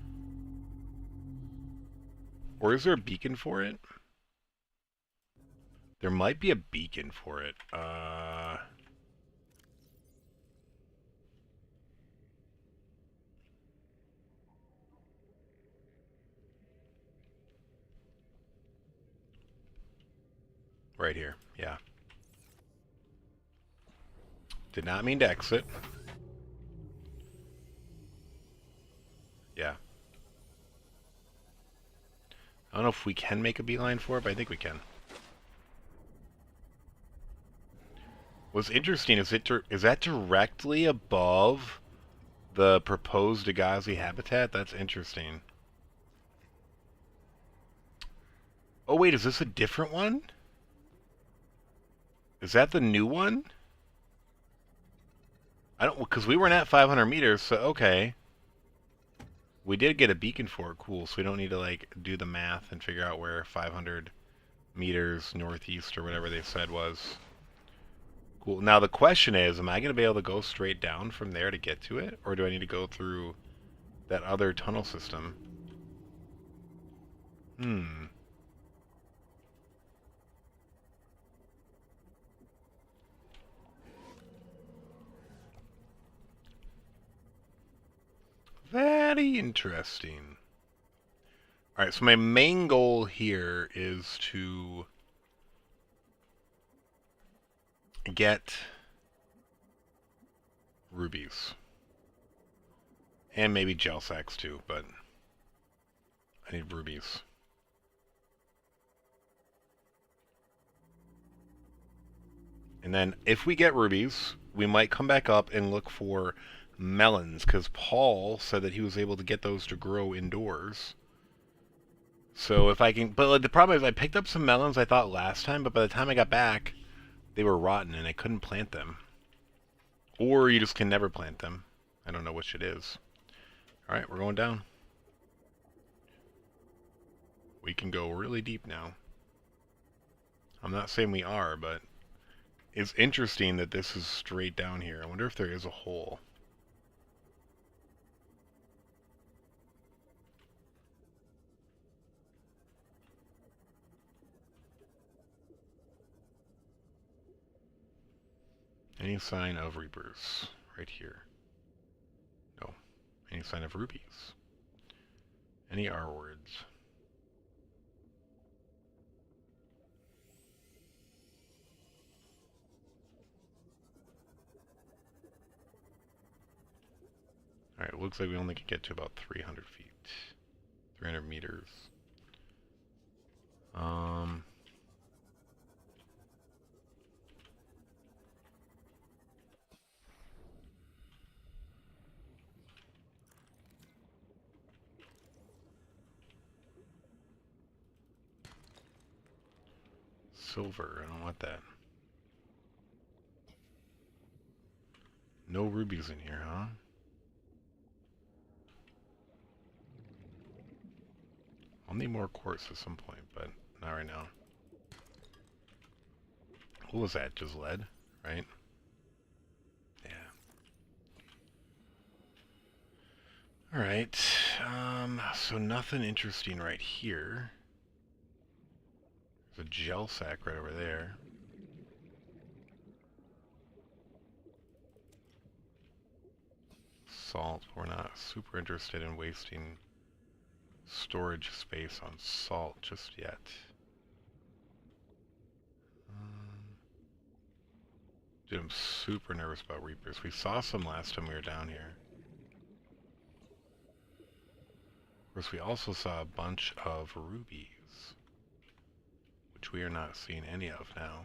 Or is there a beacon for it? There might be a beacon for it. Right here, yeah. Did not mean to exit. Yeah. I don't know if we can make a beeline for it, but I think we can. What's interesting is that directly above the proposed Dagazi habitat? That's interesting. Oh wait, is this a different one? Is that the new one? I don't, because we weren't at 500 meters, so okay. We did get a beacon for it, cool, so we don't need to like do the math and figure out where 500 meters northeast or whatever they said was. Cool. Now the question is, am I going to be able to go straight down from there to get to it? Or do I need to go through that other tunnel system? Very interesting. Alright, so my main goal here is to get rubies. And maybe gel sacks too, but I need rubies. And then if we get rubies, we might come back up and look for melons, because Paul said that he was able to get those to grow indoors. So if I can... But the problem is I picked up some melons I thought last time, but by the time I got back, they were rotten and I couldn't plant them. Or you just can never plant them. I don't know which it is. Alright, we're going down. We can go really deep now. I'm not saying we are, but it's interesting that this is straight down here. I wonder if there is a hole. Any sign of reapers? Right here. No. Any sign of rubies? Any R words? Alright, it looks like we only can get to about 300 feet. 300 meters. silver. I don't want that. No rubies in here, huh? I'll need more quartz at some point, but not right now. What was that? Just lead, right? Yeah. Alright, so nothing interesting right here. There's a gel sack right over there. Salt, we're not super interested in wasting storage space on salt just yet. Dude, I'm super nervous about reapers. We saw some last time we were down here. Of course, we also saw a bunch of rubies, which we are not seeing any of now.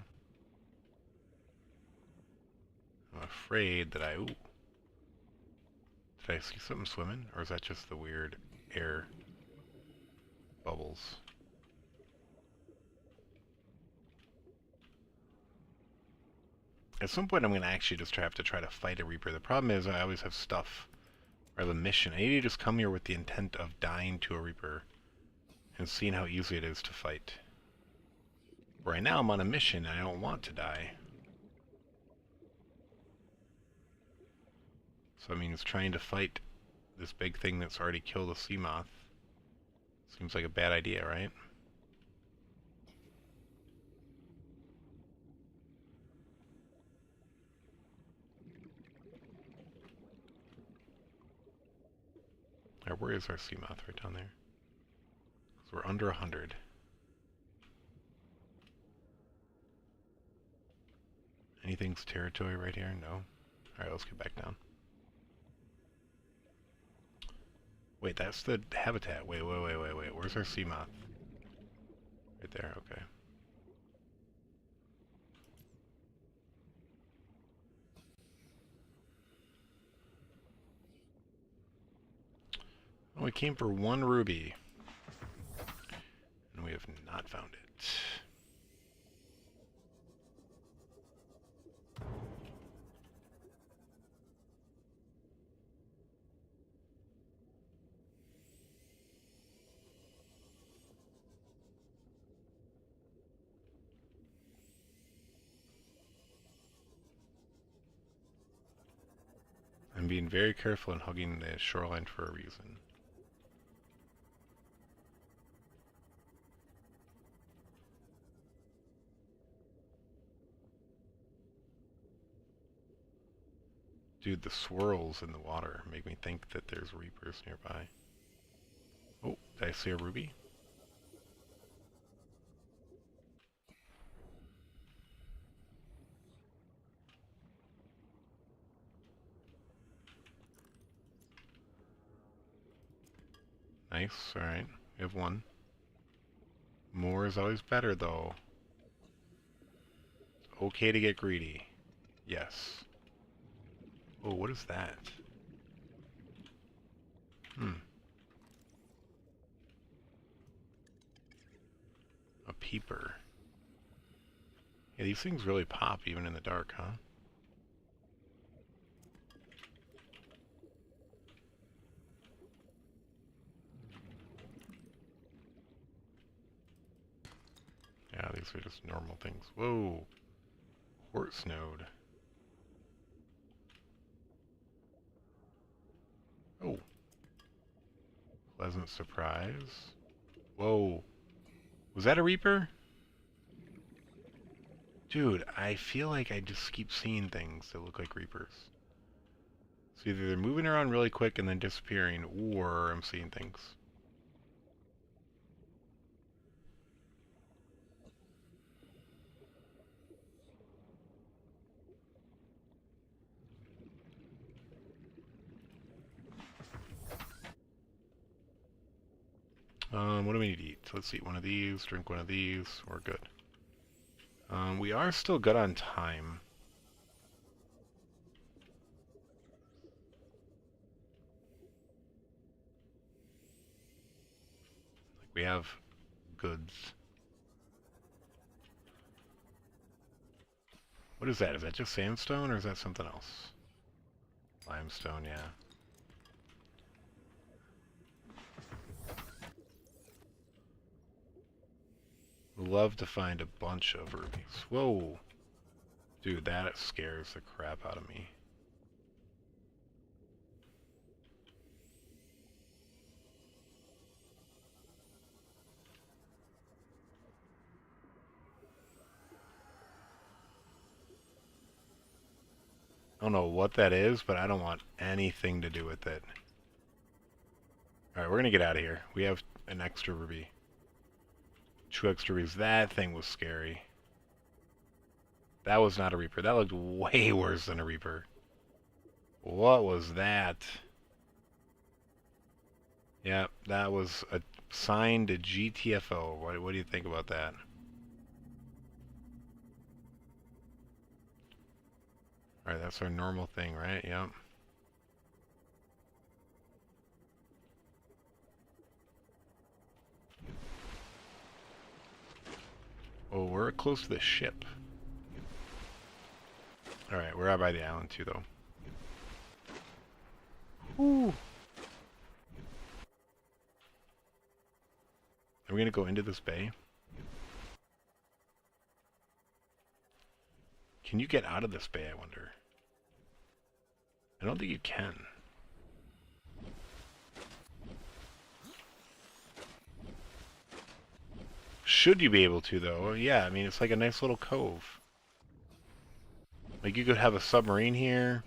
I'm afraid that ooh. Did I see something swimming? Or is that just the weird air bubbles? At some point I'm going to actually just have to try to fight a reaper. The problem is I always have stuff, or the mission. I need to just come here with the intent of dying to a reaper and seeing how easy it is to fight. Right now I'm on a mission and I don't want to die. So I mean, it's trying to fight this big thing that's already killed a Seamoth. Seems like a bad idea, right? Alright, where is our Seamoth? Right down there. So we're under 100. Anything's territory right here? No. Alright, let's get back down. Wait, that's the habitat. Wait. Where's our Seamoth? Right there, okay. Well, we came for 1 ruby. And we have not found it. I'm being very careful in hugging the shoreline for a reason. Dude, the swirls in the water make me think that there's reapers nearby. Oh, did I see a ruby? Nice, alright. We have 1. More is always better, though. It's okay to get greedy. Yes. Oh, what is that? A peeper. Yeah, these things really pop even in the dark, huh? Yeah, these are just normal things. Whoa! Quartz node. Oh. Pleasant surprise. Whoa. Was that a reaper? Dude, I feel like I just keep seeing things that look like reapers. So either they're moving around really quick and then disappearing, or I'm seeing things. What do we need to eat? So let's eat one of these, drink one of these, we're good. We are still good on time. Like we have goods. What is that? Is that just sandstone or is that something else? Limestone, yeah. Love to find a bunch of rubies. Whoa! Dude, that scares the crap out of me. I don't know what that is, but I don't want anything to do with it. Alright, we're gonna get out of here. We have an extra ruby. 2 extra rubies. That thing was scary. That was not a Reaper. That looked way worse than a Reaper. What was that? Yep, that was a sign to GTFO. What do you think about that? Alright, that's our normal thing, right? Yep. Oh, we're close to the ship. Alright, we're out by the island too, though. Whew. Are we gonna go into this bay? Can you get out of this bay, I wonder? I don't think you can. Should you be able to, though? Yeah, I mean, it's like a nice little cove. Like, you could have a submarine here.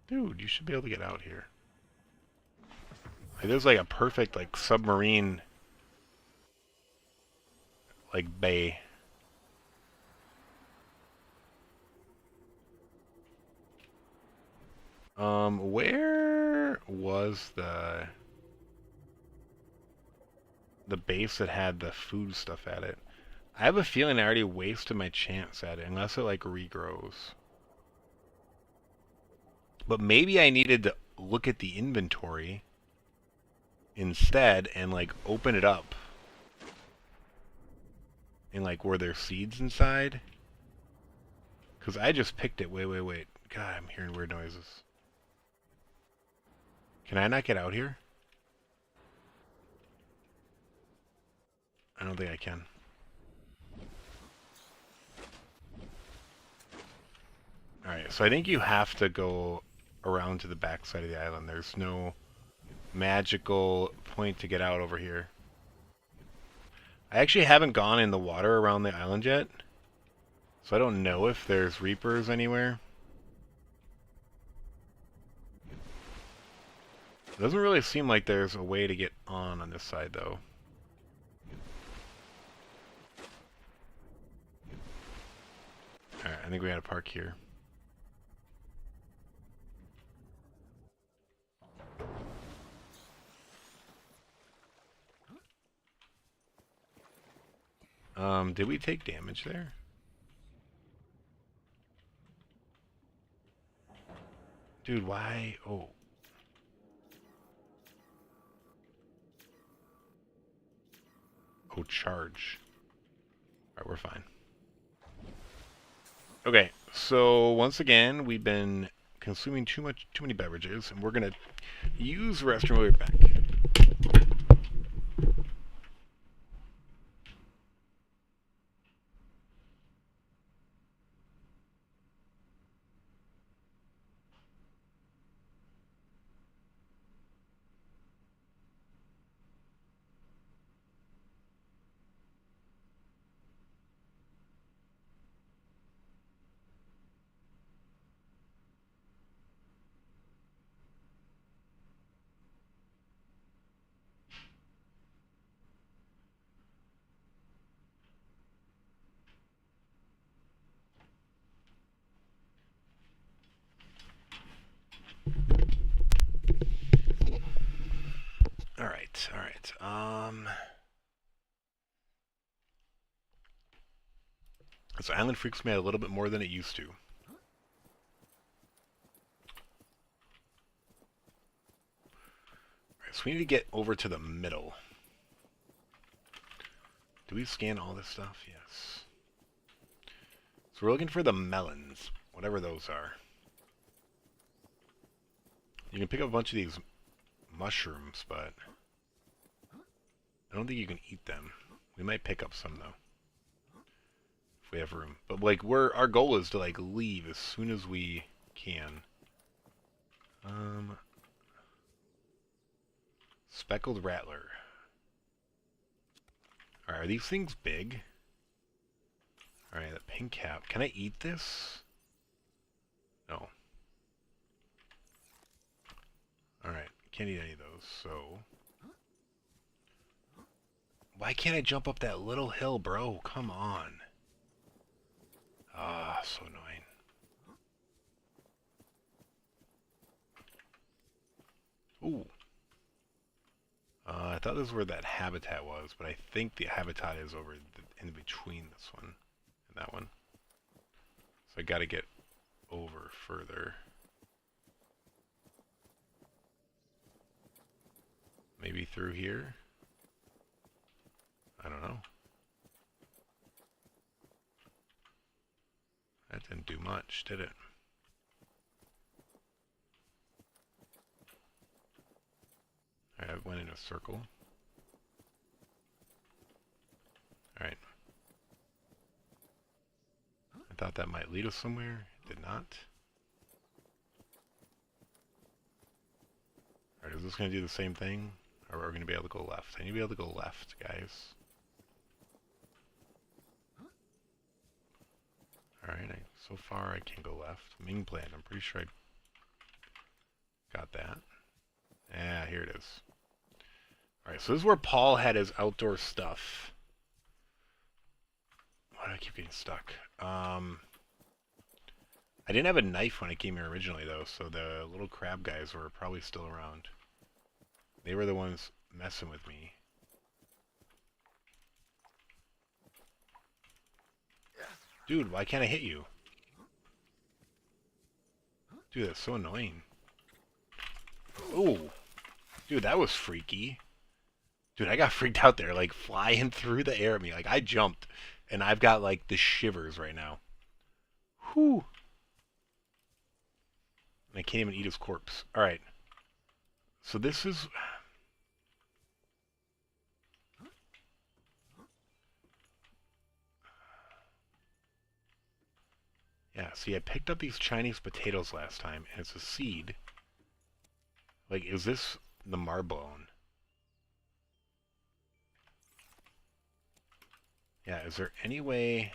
Dude, you should be able to get out here. Like, there's like a perfect, like, submarine, like, bay. Where was the base that had the food stuff at it? I have a feeling I already wasted my chance at it, unless it, like, regrows. But maybe I needed to look at the inventory instead and, like, open it up. And, like, were there seeds inside? Because I just picked it. Wait. God, I'm hearing weird noises. Can I not get out here? I don't think I can. Alright, so I think you have to go around to the back side of the island. There's no magical point to get out over here. I actually haven't gone in the water around the island yet, so I don't know if there's Reapers anywhere. It doesn't really seem like there's a way to get on this side, though. Alright, I think we gotta park here. Did we take damage there? Dude, why? Oh. Oh, charge. Alright, we're fine. Okay, so once again, we've been consuming too many beverages, and we're gonna use the restroom. We'll be back. Alright. This island freaks me out a little bit more than it used to. Alright, so we need to get over to the middle. Do we scan all this stuff? Yes. So we're looking for the melons, whatever those are. You can pick up a bunch of these mushrooms, but I don't think you can eat them. We might pick up some though, if we have room. But like, our goal is to like leave as soon as we can. Speckled rattler. Alright, are these things big? Alright, that pink cap. Can I eat this? No. Alright, can't eat any of those, so... Why can't I jump up that little hill, bro? Come on. Ah, so annoying. Ooh. I thought this was where that habitat was, but I think the habitat is over in between this one and that one. So I gotta get over further. Maybe through here? I don't know. That didn't do much, did it? Alright, I went in a circle. Alright. I thought that might lead us somewhere. It did not. Alright, is this going to do the same thing? Or are we going to be able to go left? I need to be able to go left, guys. Alright, so far I can't go left. Ming plant, I'm pretty sure I got that. Yeah, here it is. Alright, so this is where Paul had his outdoor stuff. Why do I keep getting stuck? I didn't have a knife when I came here originally, though, so the little crab guys were probably still around. They were the ones messing with me. Dude, why can't I hit you? Dude, that's so annoying. Ooh. Dude, that was freaky. Dude, I got freaked out there, like, flying through the air at me. Like, I jumped, and I've got, like, the shivers right now. Whew. And I can't even eat his corpse. Alright. So this is... Yeah, see, I picked up these Chinese potatoes last time, and it's a seed. Like, is this the marbone? Yeah, is there any way...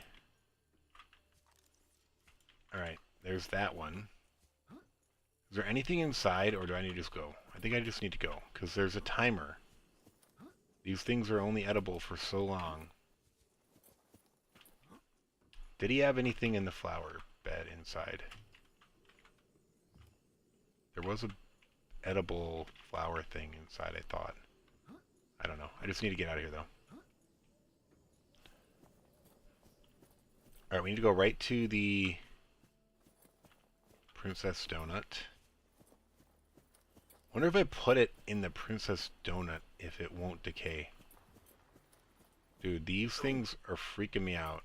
Alright, there's that one. Is there anything inside, or do I need to just go? I think I just need to go, because there's a timer. These things are only edible for so long. Did he have anything in the flower bed inside? There was a edible flower thing inside, I thought. I don't know. I just need to get out of here, though. Alright, we need to go right to the Princess Donut. Wonder if I put it in the Princess Donut if it won't decay. Dude, these things are freaking me out.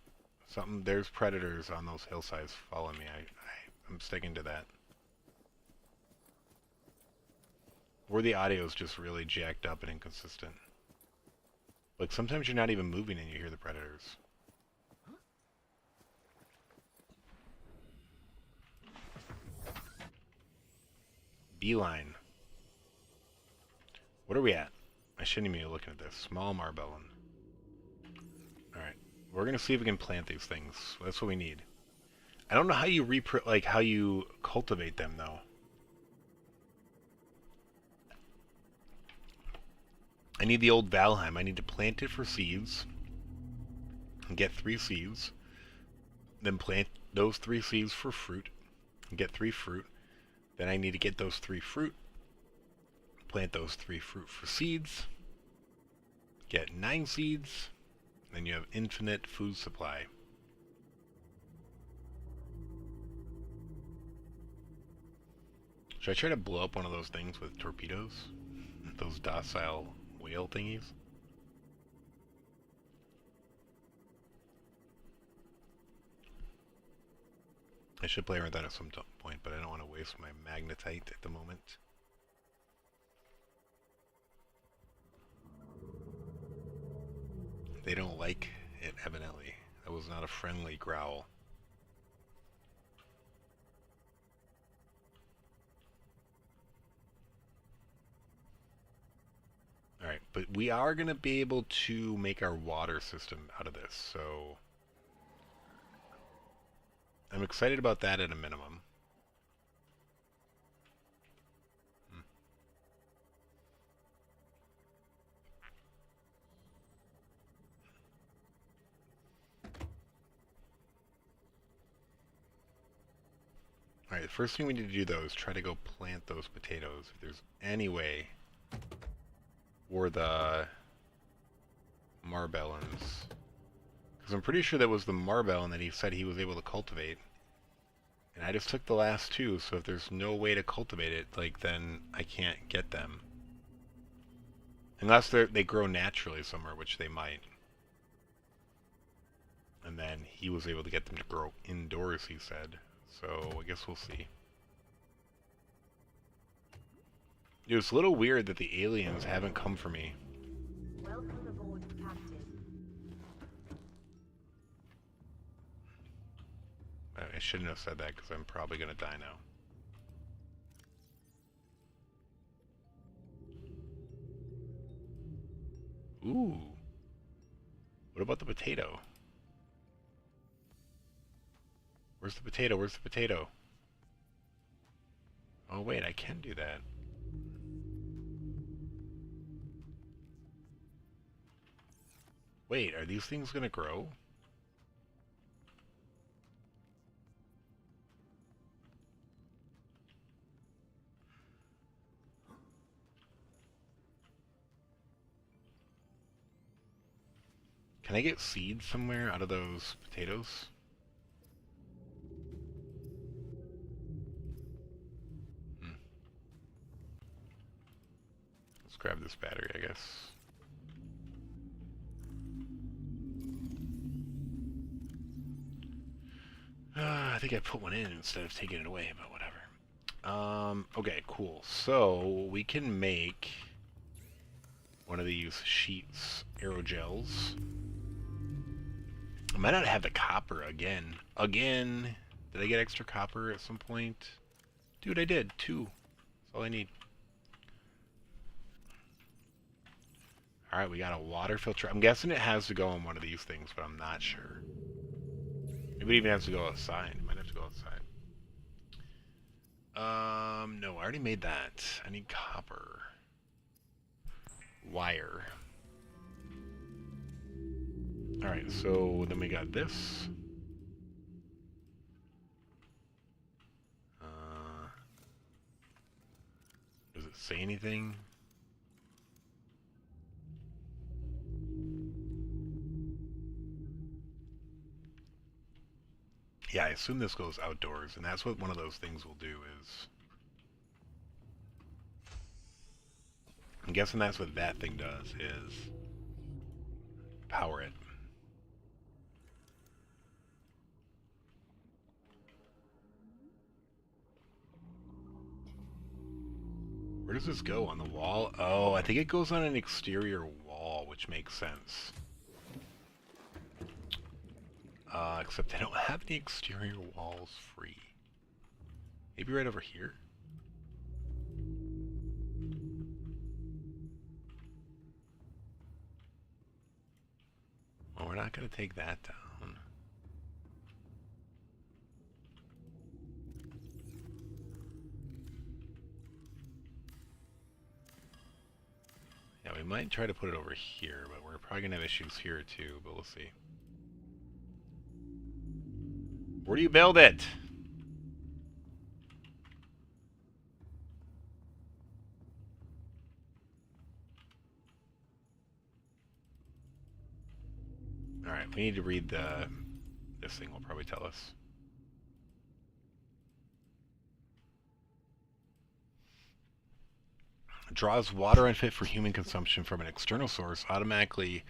There's predators on those hillsides following me. I'm sticking to that. Or the audio's just really jacked up and inconsistent. Like, sometimes you're not even moving and you hear the predators. Beeline. What are we at? I shouldn't even be looking at this. Small marbellin. Alright. We're going to see if we can plant these things. That's what we need. I don't know how you how you cultivate them, though. I need the old Valheim. I need to plant it for seeds. And get 3 seeds. Then plant those 3 seeds for fruit. And get 3 fruit. Then I need to get those 3 fruit. Plant those 3 fruit for seeds. Get 9 seeds. Then you have infinite food supply. Should I try to blow up one of those things with torpedoes? Those docile whale thingies? I should play around that at some point, but I don't want to waste my magnetite at the moment. They don't like it, evidently. That was not a friendly growl. Alright, but we are going to be able to make our water system out of this, so I'm excited about that at a minimum. Alright, the first thing we need to do, though, is try to go plant those potatoes, if there's any way. Or the marbellons. Because I'm pretty sure that was the marbellon that he said he was able to cultivate. And I just took the last two, so if there's no way to cultivate it, like, then I can't get them. Unless they grow naturally somewhere, which they might. And then he was able to get them to grow indoors, he said. So I guess we'll see. Dude, it's a little weird that the aliens haven't come for me. Welcome aboard, Captain. I shouldn't have said that because I'm probably going to die now. Ooh. What about the potato? Where's the potato? Where's the potato? Oh wait, I can do that. Wait, are these things gonna grow? Can I get seeds somewhere out of those potatoes? Let's grab this battery, I guess. I think I put one in instead of taking it away, but whatever. Okay, cool. So we can make one of these sheets aerogels. I might not have the copper again. Again! Did I get extra copper at some point? Dude, I did. 2. That's all I need. Alright, we got a water filter. I'm guessing it has to go on one of these things, but I'm not sure. Maybe it even has to go outside. It might have to go outside. No, I already made that. I need copper. Wire. Alright, so then we got this. Does it say anything? Yeah, I assume this goes outdoors, and that's what one of those things will do is... I'm guessing that's what that thing does, is power it. Where does this go? On the wall? Oh, I think it goes on an exterior wall, which makes sense. Except I don't have any exterior walls free. Maybe right over here? Well, we're not going to take that down. Yeah, we might try to put it over here, but we're probably going to have issues here too, but we'll see. Where do you build it? Alright, we need to read this thing will probably tell us. Draws water unfit for human consumption from an external source, automatically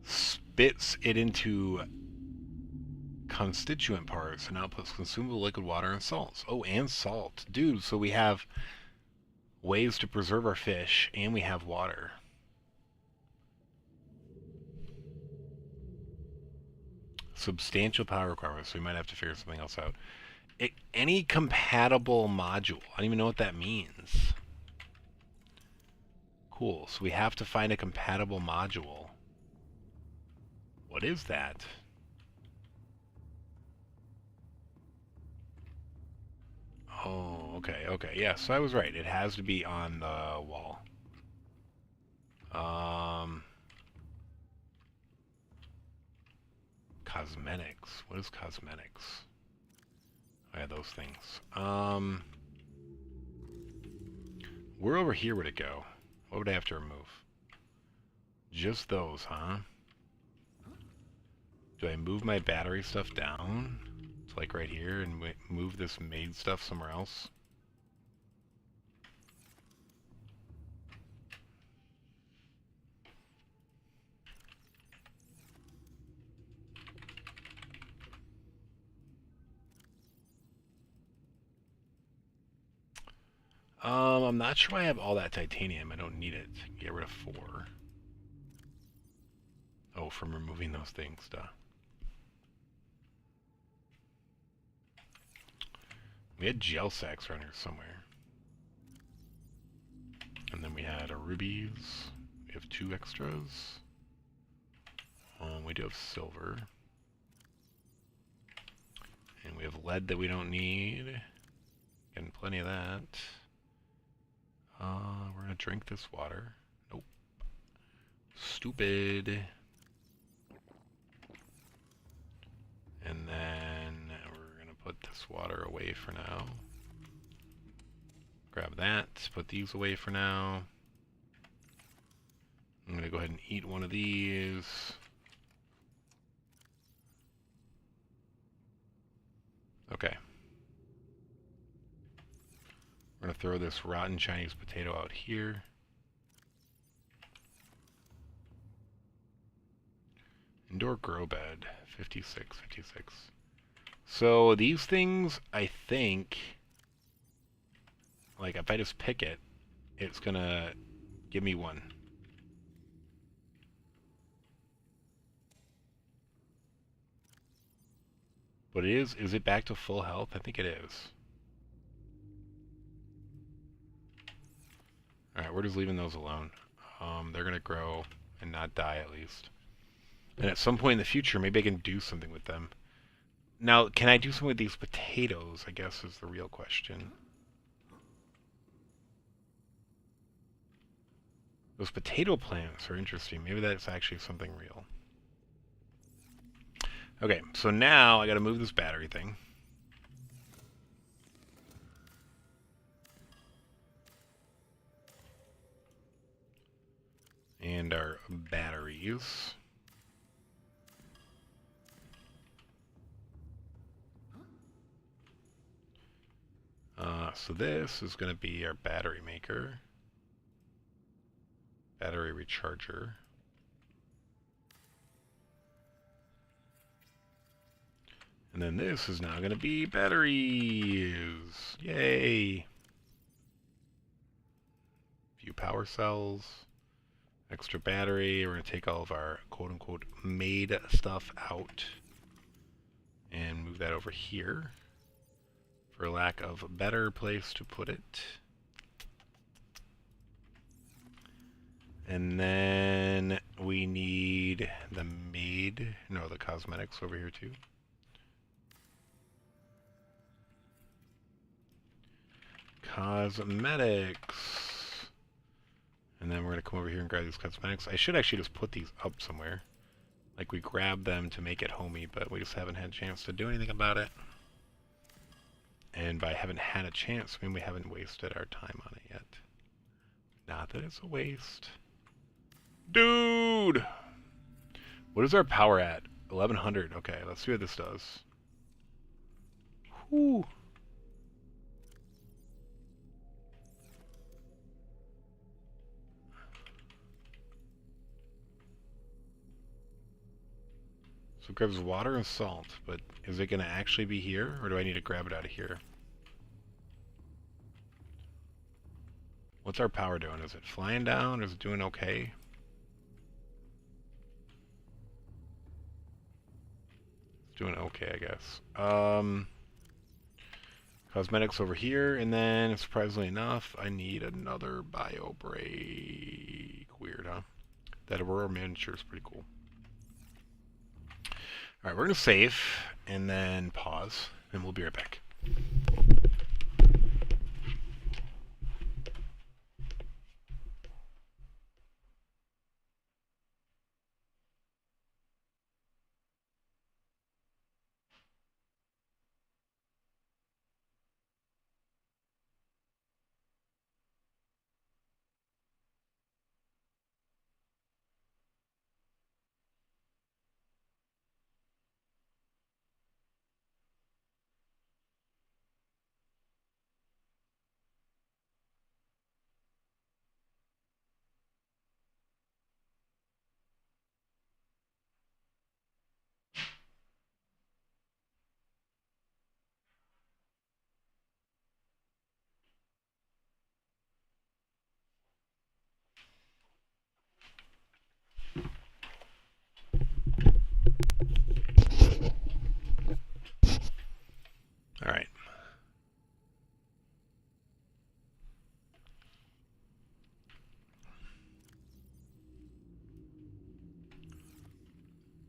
spits it into constituent parts and outputs consumable liquid water and salts. Oh, and salt. Dude, so we have ways to preserve our fish, and we have water. Substantial power requirements, so we might have to figure something else out. Any compatible module. I don't even know what that means. Cool, so we have to find a compatible module. What is that? Oh, okay, okay. Yeah, so I was right. It has to be on the wall. Cosmetics. What is cosmetics? Oh, yeah, those things. Where over here would it go? What would I have to remove? Just those, huh? Do I move my battery stuff down? It's like right here, and move this made stuff somewhere else? I'm not sure why I have all that titanium. I don't need it. Get rid of 4. Oh, from removing those things, duh. We had gel sacks around here somewhere. And then we had a rubies. We have 2 extras. We do have silver. And we have lead that we don't need. Getting plenty of that. We're gonna drink this water. Nope. Stupid. And then we're gonna put this water away for now. Grab that, put these away for now. I'm gonna go ahead and eat one of these. Okay. We're going to throw this rotten Chinese potato out here. Indoor grow bed, 56, 56. So these things, I think, like if I just pick it, it's going to give me one. But is it back to full health? I think it is. Alright, we're just leaving those alone. They're going to grow and not die at least. And at some point in the future, maybe I can do something with them. Now, can I do something with these potatoes, I guess is the real question. Those potato plants are interesting. Maybe that's actually something real. Okay, so now I got to move this battery thing. And our batteries. So this is going to be our battery maker. Battery recharger. And then this is now going to be batteries. Yay! Few power cells. Extra battery. We're going to take all of our quote-unquote made stuff out and move that over here for lack of a better place to put it. And then we need the the cosmetics over here too. Cosmetics. And then we're going to come over here and grab these cosmetics. I should actually just put these up somewhere. Like we grab them to make it homey, but we just haven't had a chance to do anything about it. And by haven't had a chance, I mean we haven't wasted our time on it yet. Not that it's a waste. Dude! What is our power at? 1100. Okay, let's see what this does. Whew. So So it grabs water and salt, but is it going to actually be here, or do I need to grab it out of here? What's our power doing? Is it flying down? Is it doing okay? It's doing okay, I guess. Cosmetics over here, and then, surprisingly enough, I need another bio break. Weird, huh? That Aurora miniature is pretty cool. Alright, we're going to save, and then pause, and we'll be right back. Alright.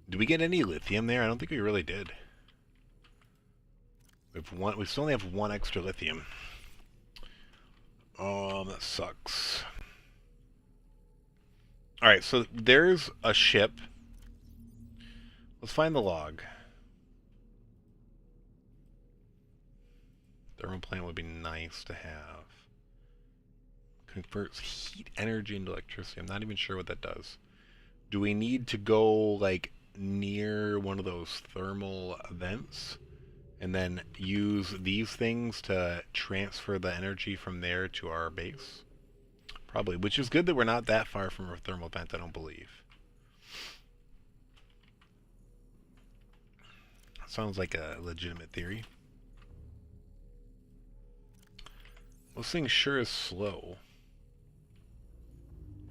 Did we get any lithium there? I don't think we really did. We still only have one extra lithium. That sucks. Alright, so there's a ship. Let's find the log. Thermal plant would be nice to have. Converts heat energy into electricity. I'm not even sure what that does. Do we need to go, like, near one of those thermal vents and then use these things to transfer the energy from there to our base? Probably, which is good that we're not that far from a thermal vent, I don't believe. Sounds like a legitimate theory. This thing sure is slow.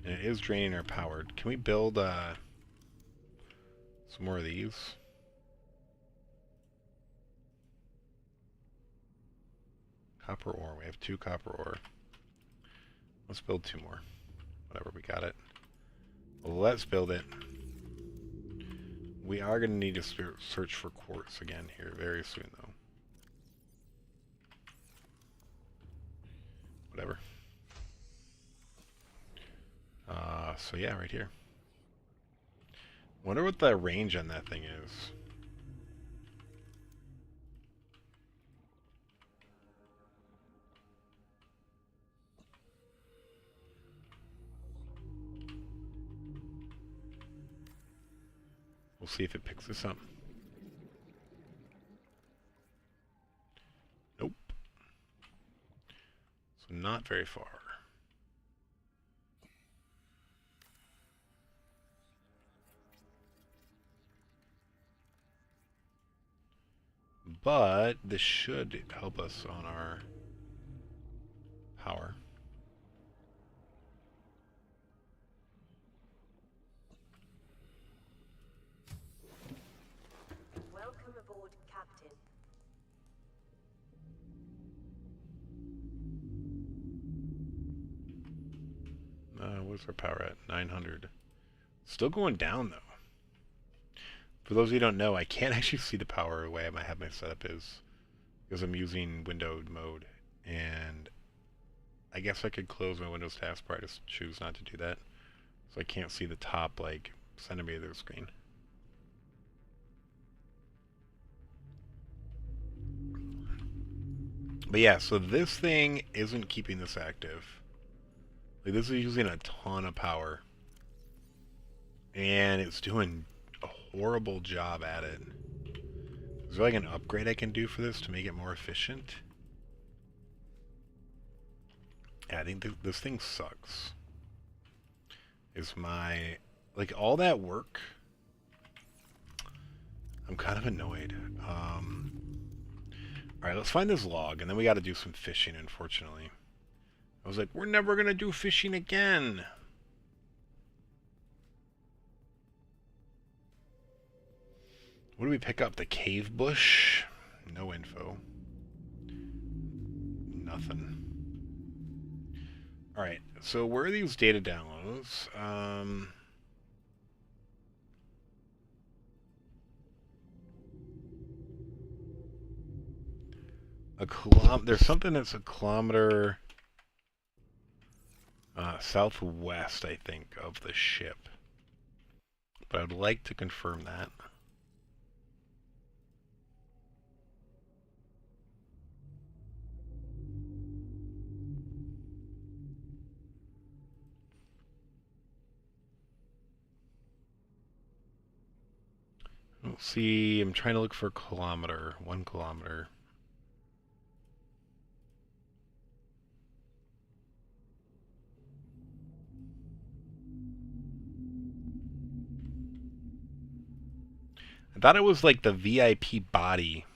And it is draining our power. Can we build some more of these? Copper ore. We have 2 copper ore. Let's build 2 more. Whatever, we got it. Well, let's build it. We are going to need to search for quartz again here very soon, though. Whatever. So yeah, right here. Wonder what the range on that thing is. We'll see if it picks this up. Nope. So not very far. But this should help us on our power. Welcome aboard, Captain. What's our power at? 900. Still going down, though. For those of you who don't know, I can't actually see the power the way I have my setup is, because I'm using windowed mode, and I guess I could close my Windows taskbar. I just choose not to do that, so I can't see the top, like, centimeter of the screen. But yeah, so this thing isn't keeping this active. Like, this is using a ton of power, and it's doing a horrible job at it. Is there like an upgrade I can do for this to make it more efficient? Yeah, I think this thing sucks. Is my... like, all that work I'm kind of annoyed. Alright, let's find this log, and then we gotta do some fishing, unfortunately. I was like, we're never gonna do fishing again! What do we pick up? The cave bush? No info. Nothing. Alright, so where are these data downloads? There's something that's a kilometer southwest, I think, of the ship. But I'd like to confirm that. Let's see, I'm trying to look for a kilometer. 1 kilometer. I thought it was like the VIP body.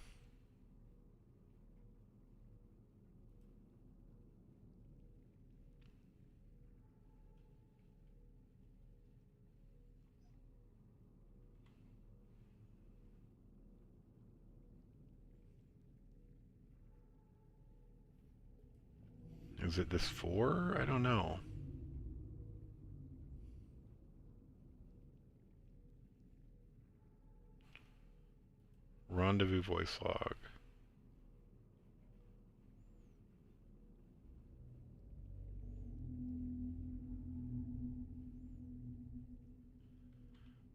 Is it this 4? I don't know. Rendezvous voice log.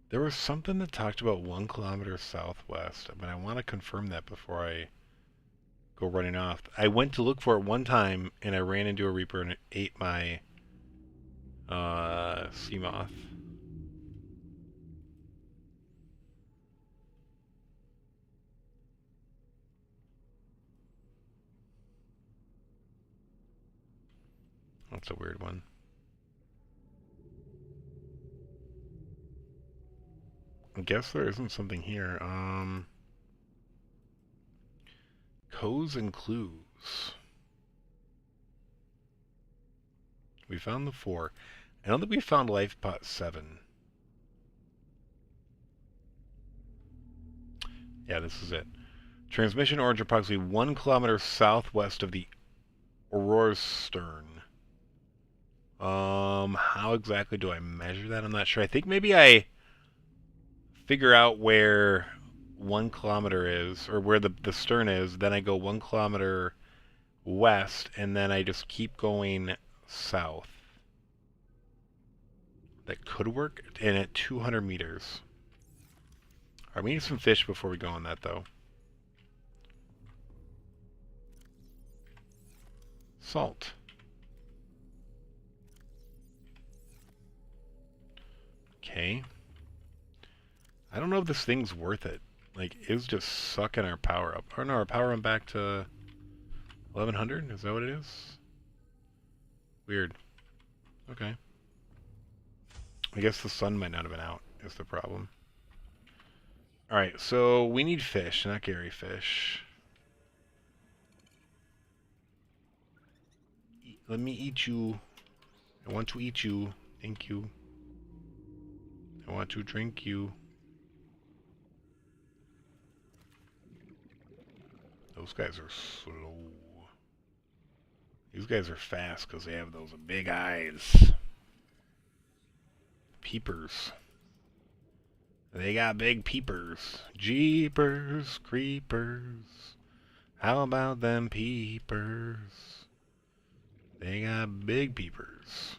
There was something that talked about 1 kilometer southwest, but I want to confirm that before I go running off. I went to look for it one time, and I ran into a Reaper and it ate my Seamoth. That's a weird one. I guess there isn't something here. Codes and clues. We found the 4. I don't think we found Lifepod 7. Yeah, this is it. Transmission origin approximately 1 kilometer southwest of the Aurora's stern. How exactly do I measure that? I'm not sure. I think maybe I figure out where 1 kilometer is, or where the stern is, then I go 1 kilometer west, and then I just keep going south. That could work, and at 200 meters. Alright, we need some fish before we go on that, though. Salt. Okay. I don't know if this thing's worth it. Like, it's just sucking our power up. Or no, our power went back to 1100? Is that what it is? Weird. Okay. I guess the sun might not have been out, is the problem. Alright, so we need fish, not Gary fish. Let me eat you. I want to eat you. Thank you. I want to drink you. Those guys are slow. These guys are fast because they have those big eyes. Peepers. They got big peepers. Jeepers, creepers. How about them peepers? They got big peepers.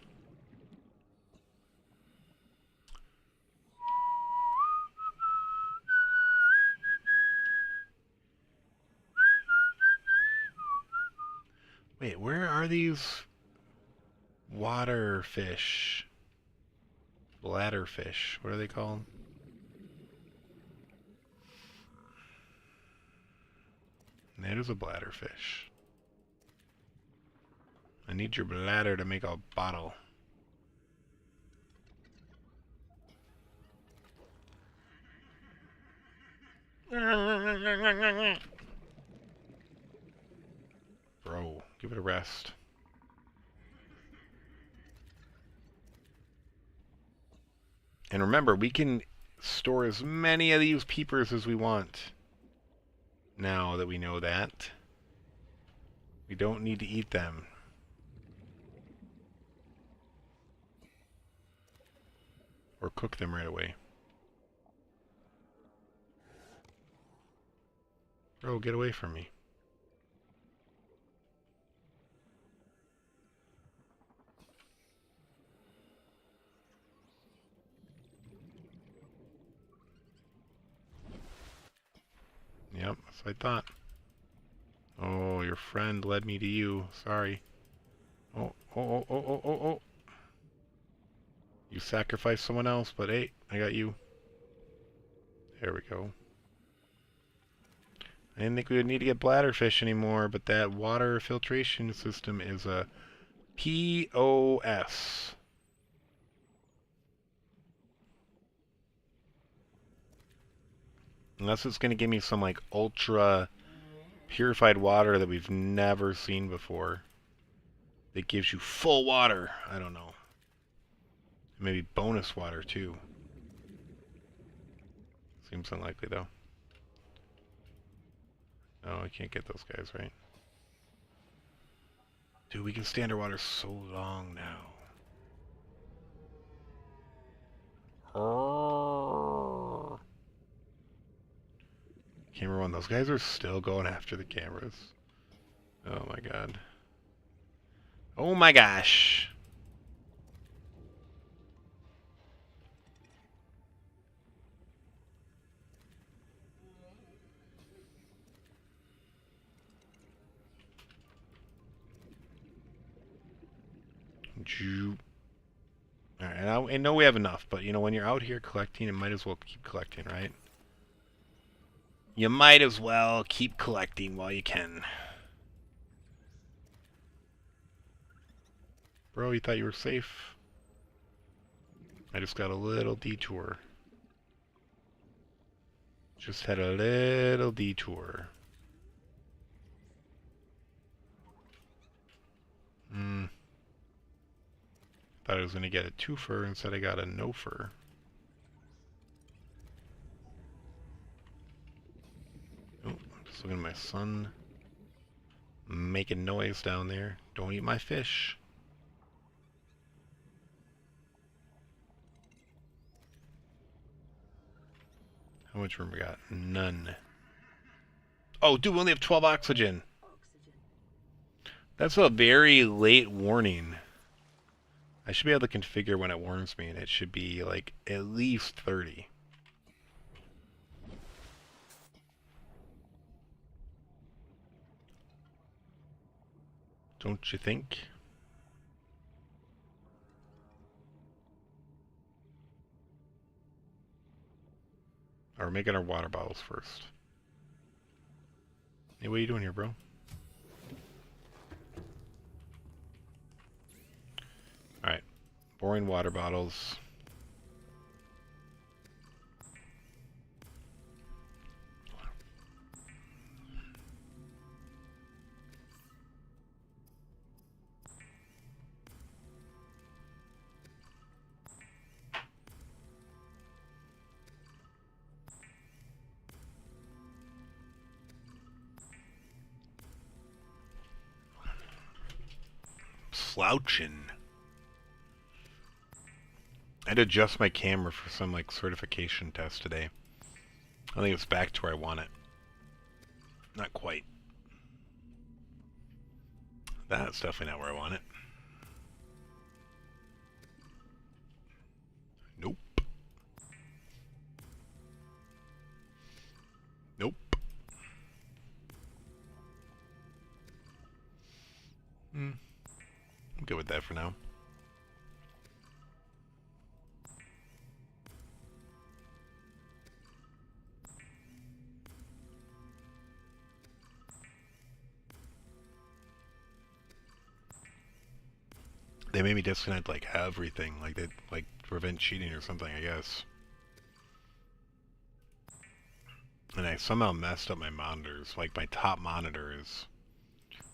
Wait, where are these water fish? Bladder fish. What are they called? That is a bladder fish. I need your bladder to make a bottle. Bro, give it a rest. And remember, we can store as many of these peepers as we want. Now that we know that. We don't need to eat them. Or cook them right away. Bro, get away from me. Yep, that's what I thought. Oh, your friend led me to you. Sorry. Oh, oh, oh, oh, oh, oh, oh. You sacrificed someone else, but hey, I got you. There we go. I didn't think we would need to get bladderfish anymore, but that water filtration system is a POS. Unless it's going to give me some like ultra purified water that we've never seen before. That gives you full water. I don't know. Maybe bonus water too. Seems unlikely though. No, I can't get those guys, right? Dude, we can stay underwater so long now. Camera 1, those guys are still going after the cameras. Oh my god. Oh my gosh. Alright, I know we have enough, but you know, when you're out here collecting, it might as well keep collecting, right? You might as well keep collecting while you can. Bro, you thought you were safe? I just got a little detour. Just had a little detour. Thought I was going to get a twofer, instead I got a no-fer. Oh, I'm just looking at my son making noise down there. Don't eat my fish. How much room we got? None. Oh, dude, we only have 12 oxygen. That's a very late warning. I should be able to configure when it warns me, and it should be like at least 30. Don't you think? Or we're making our water bottles first. Hey, what are you doing here, bro? Alright. Boring water bottles. Slouching. I had to adjust my camera for some like certification test today. I think it's back to where I want it. Not quite. That's definitely not where I want it. Nope. Nope. I'm good with that for now. They made me disconnect like everything, like they like prevent cheating or something, I guess. And I somehow messed up my monitors. Like, my top monitor is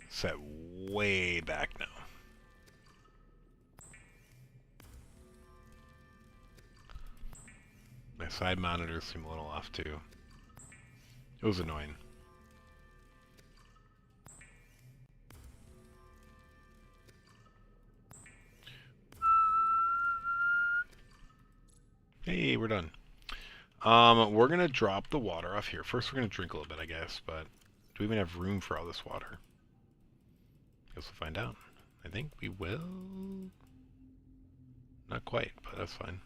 set way back now. My side monitors seem a little off too. It was annoying. Hey, we're done. We're gonna drop the water off here. First, we're gonna drink a little bit, I guess, but do we even have room for all this water? Guess we'll find out. I think we will. Not quite, but that's fine.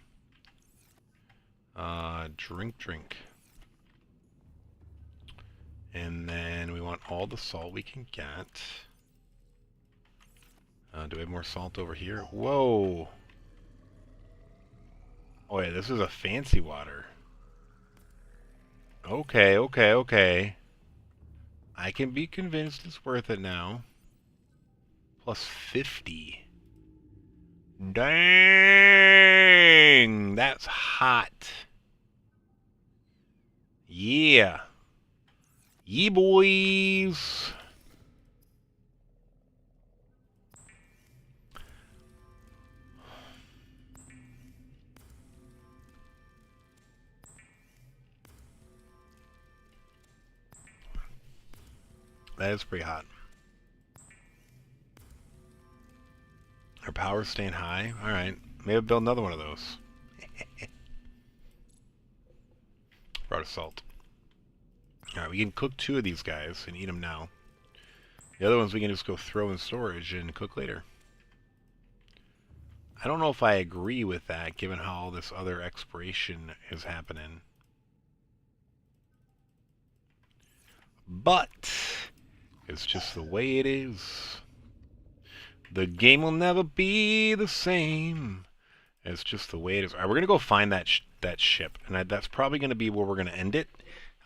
Drink. And then we want all the salt we can get. Do we have more salt over here? Whoa! Oh yeah, this is a fancy water. Okay. I can be convinced it's worth it now. Plus 50. Dang! That's hot. Yeah. Ye boys! That is pretty hot. Our power's staying high. Alright. Maybe I'll build another one of those. Brought a salt. Alright, we can cook 2 of these guys and eat them now. The other ones we can just go throw in storage and cook later. I don't know if I agree with that, given how all this other exploration is happening. But it's just the way it is. The game will never be the same. It's just the way it is. Alright, we're going to go find that ship. And that's probably going to be where we're going to end it.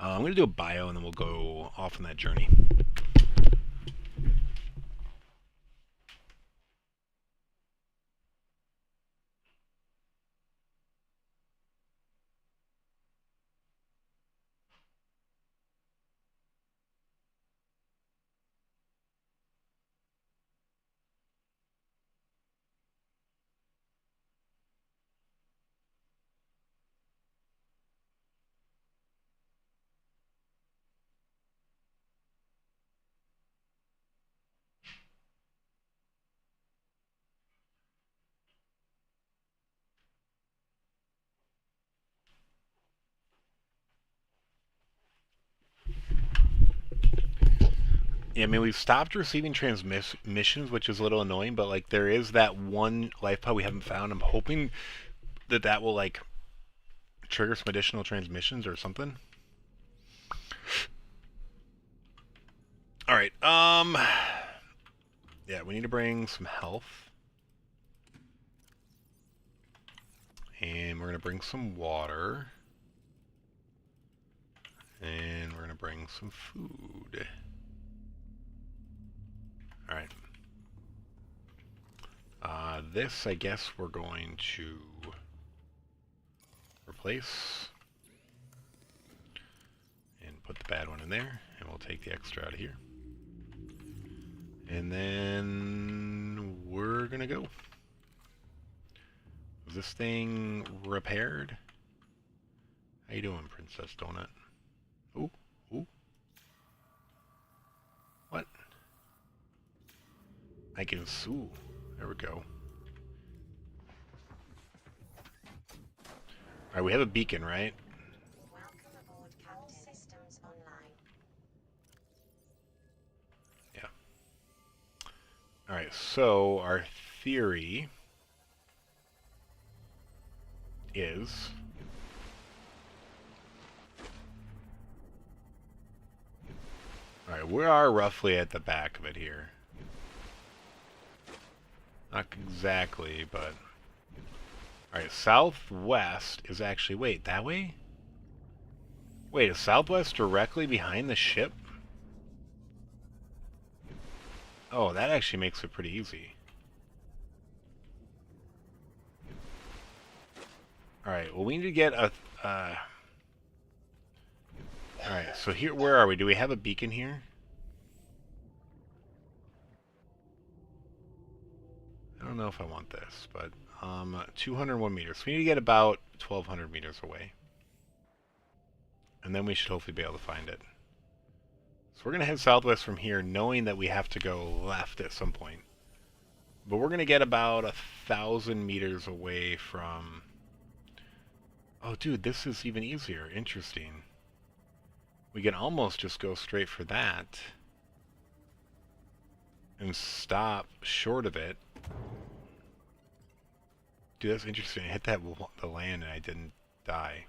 I'm going to do a bio and then we'll go off on that journey. Yeah, I mean, we've stopped receiving transmissions, which is a little annoying, but, like, there is that one Lifepod we haven't found. I'm hoping that will, like, trigger some additional transmissions or something. Alright, yeah, we need to bring some health. And we're going to bring some water. And we're going to bring some food. Alright. This, I guess, we're going to replace. And put the bad one in there. And we'll take the extra out of here. And then we're going to go. Is this thing repaired? How you doing, Princess Donut? Ooh. What? I can sue. There we go. Alright, we have a beacon, right? Welcome aboard Captain Systems Online. Yeah. Alright, so our theory is... Alright, we are roughly at the back of it here. Not exactly, but... Alright, southwest is actually... Wait, that way? Wait, is southwest directly behind the ship? Oh, that actually makes it pretty easy. Alright, well we need to get a... Alright, so here, where are we? Do we have a beacon here? I don't know if I want this, but 201 meters. So we need to get about 1,200 meters away. And then we should hopefully be able to find it. So we're going to head southwest from here, knowing that we have to go left at some point. But we're going to get about 1,000 meters away from... Oh, dude, this is even easier. Interesting. We can almost just go straight for that. And stop short of it. Dude, that's interesting. I hit the land and I didn't die.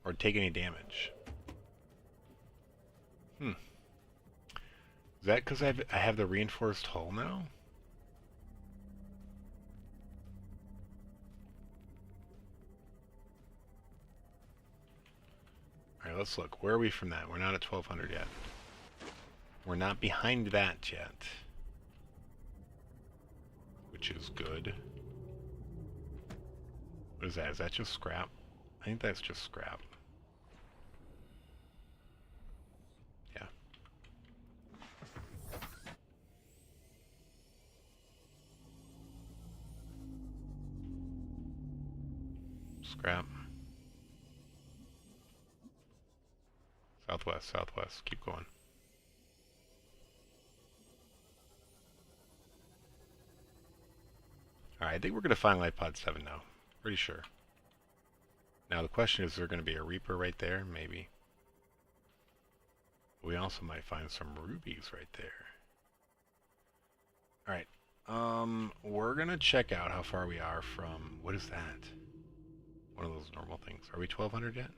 Or take any damage. Is that because I have the reinforced hull now? Alright, let's look. Where are we from that? We're not at 1,200 yet. We're not behind that yet. Which is good. What is that? Is that just scrap? I think that's just scrap. Yeah. Scrap. Southwest, southwest. Keep going. Alright, I think we're going to find Lifepod 7 now. Pretty sure. Now the question is there going to be a Reaper right there? Maybe. We also might find some rubies right there. Alright. We're going to check out how far we are from... What is that? One of those normal things. Are we 1,200 yet?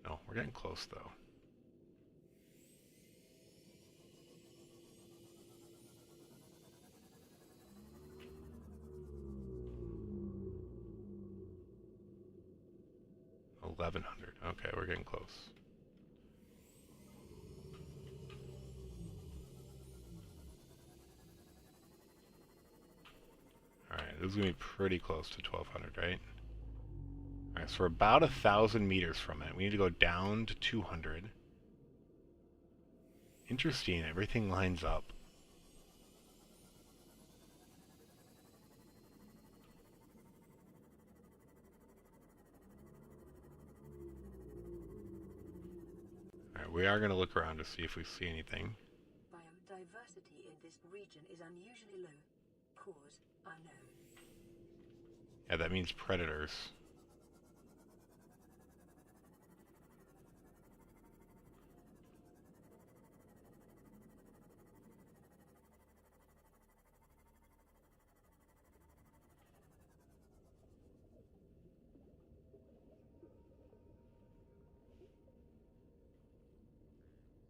No, we're getting close though. $1,100. Okay, we're getting close. Alright, this is going to be pretty close to 1,200, right? Alright, so we're about 1,000 meters from it. We need to go down to 200. Interesting, everything lines up. Alright, we are going to look around to see if we see anything. Biodiversity in this region is unusually low. Cause unknown. Yeah, that means predators.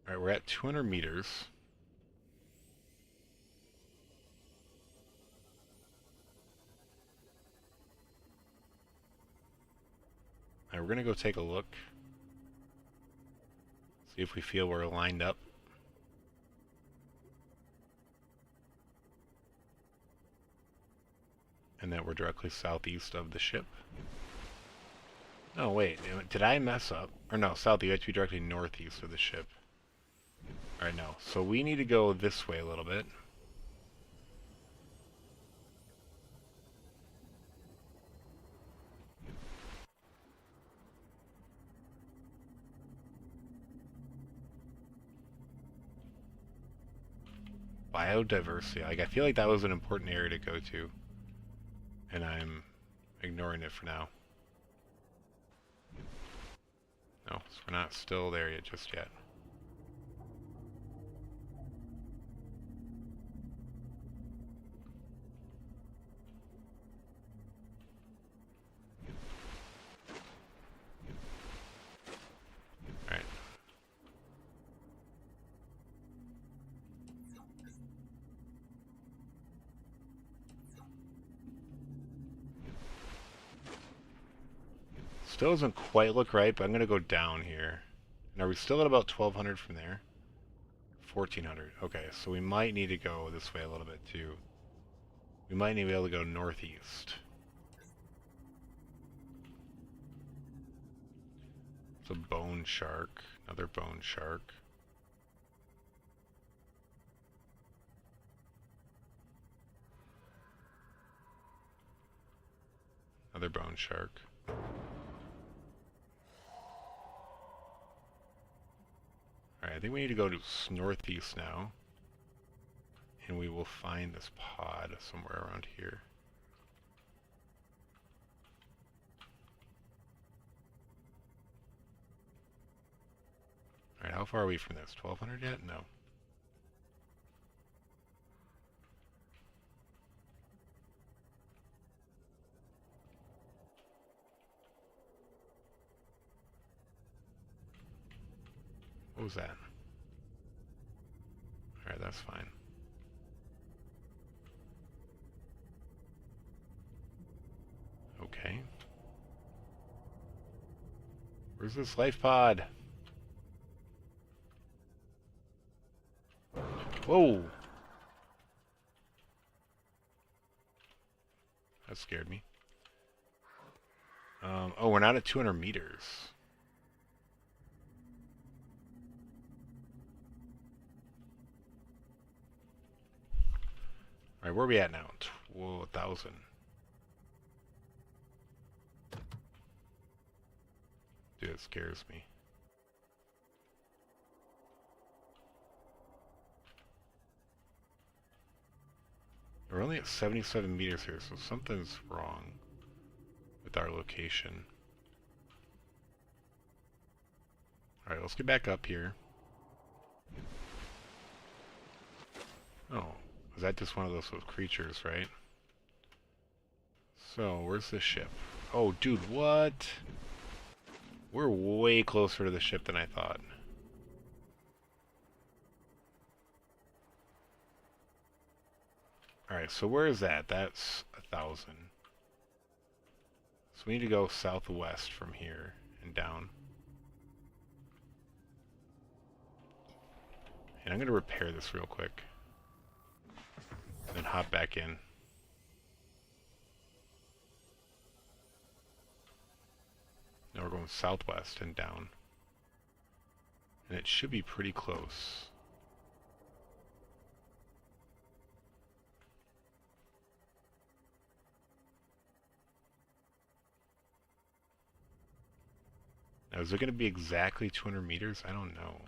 Alright, we're at 200 meters. Alright, we're gonna go take a look. See if we feel we're lined up. And that we're directly southeast of the ship. No, wait, did I mess up? Or no, southeast, we have to be directly northeast of the ship. Alright, no. So we need to go this way a little bit. Biodiversity. Like, I feel like that was an important area to go to. And I'm ignoring it for now. No, so we're not still there yet, just yet. Alright. Still doesn't quite look right, but I'm going to go down here. And are we still at about 1,200 from there? 1,400. Okay, so we might need to go this way a little bit too. We might need to be able to go northeast. It's a bone shark. Another bone shark. Another bone shark. Alright, I think we need to go to northeast now. And we will find this pod somewhere around here. Alright, how far are we from this? 1200 yet? No. What was that? Alright, that's fine. Okay. Where's this life pod? Whoa! That scared me. Oh, we're not at 200 meters. Alright, where are we at now? 1,000. Dude, it scares me. We're only at 77 meters here, so something's wrong with our location. Alright, let's get back up here. Oh, is that just one of those creatures, right? So, where's the ship? Oh, dude, what? We're way closer to the ship than I thought. Alright, so where is that? That's 1,000. So we need to go southwest from here and down. And I'm going to repair this real quick. And then hop back in. Now we're going southwest and down. And it should be pretty close. Now, is it going to be exactly 200 meters? I don't know.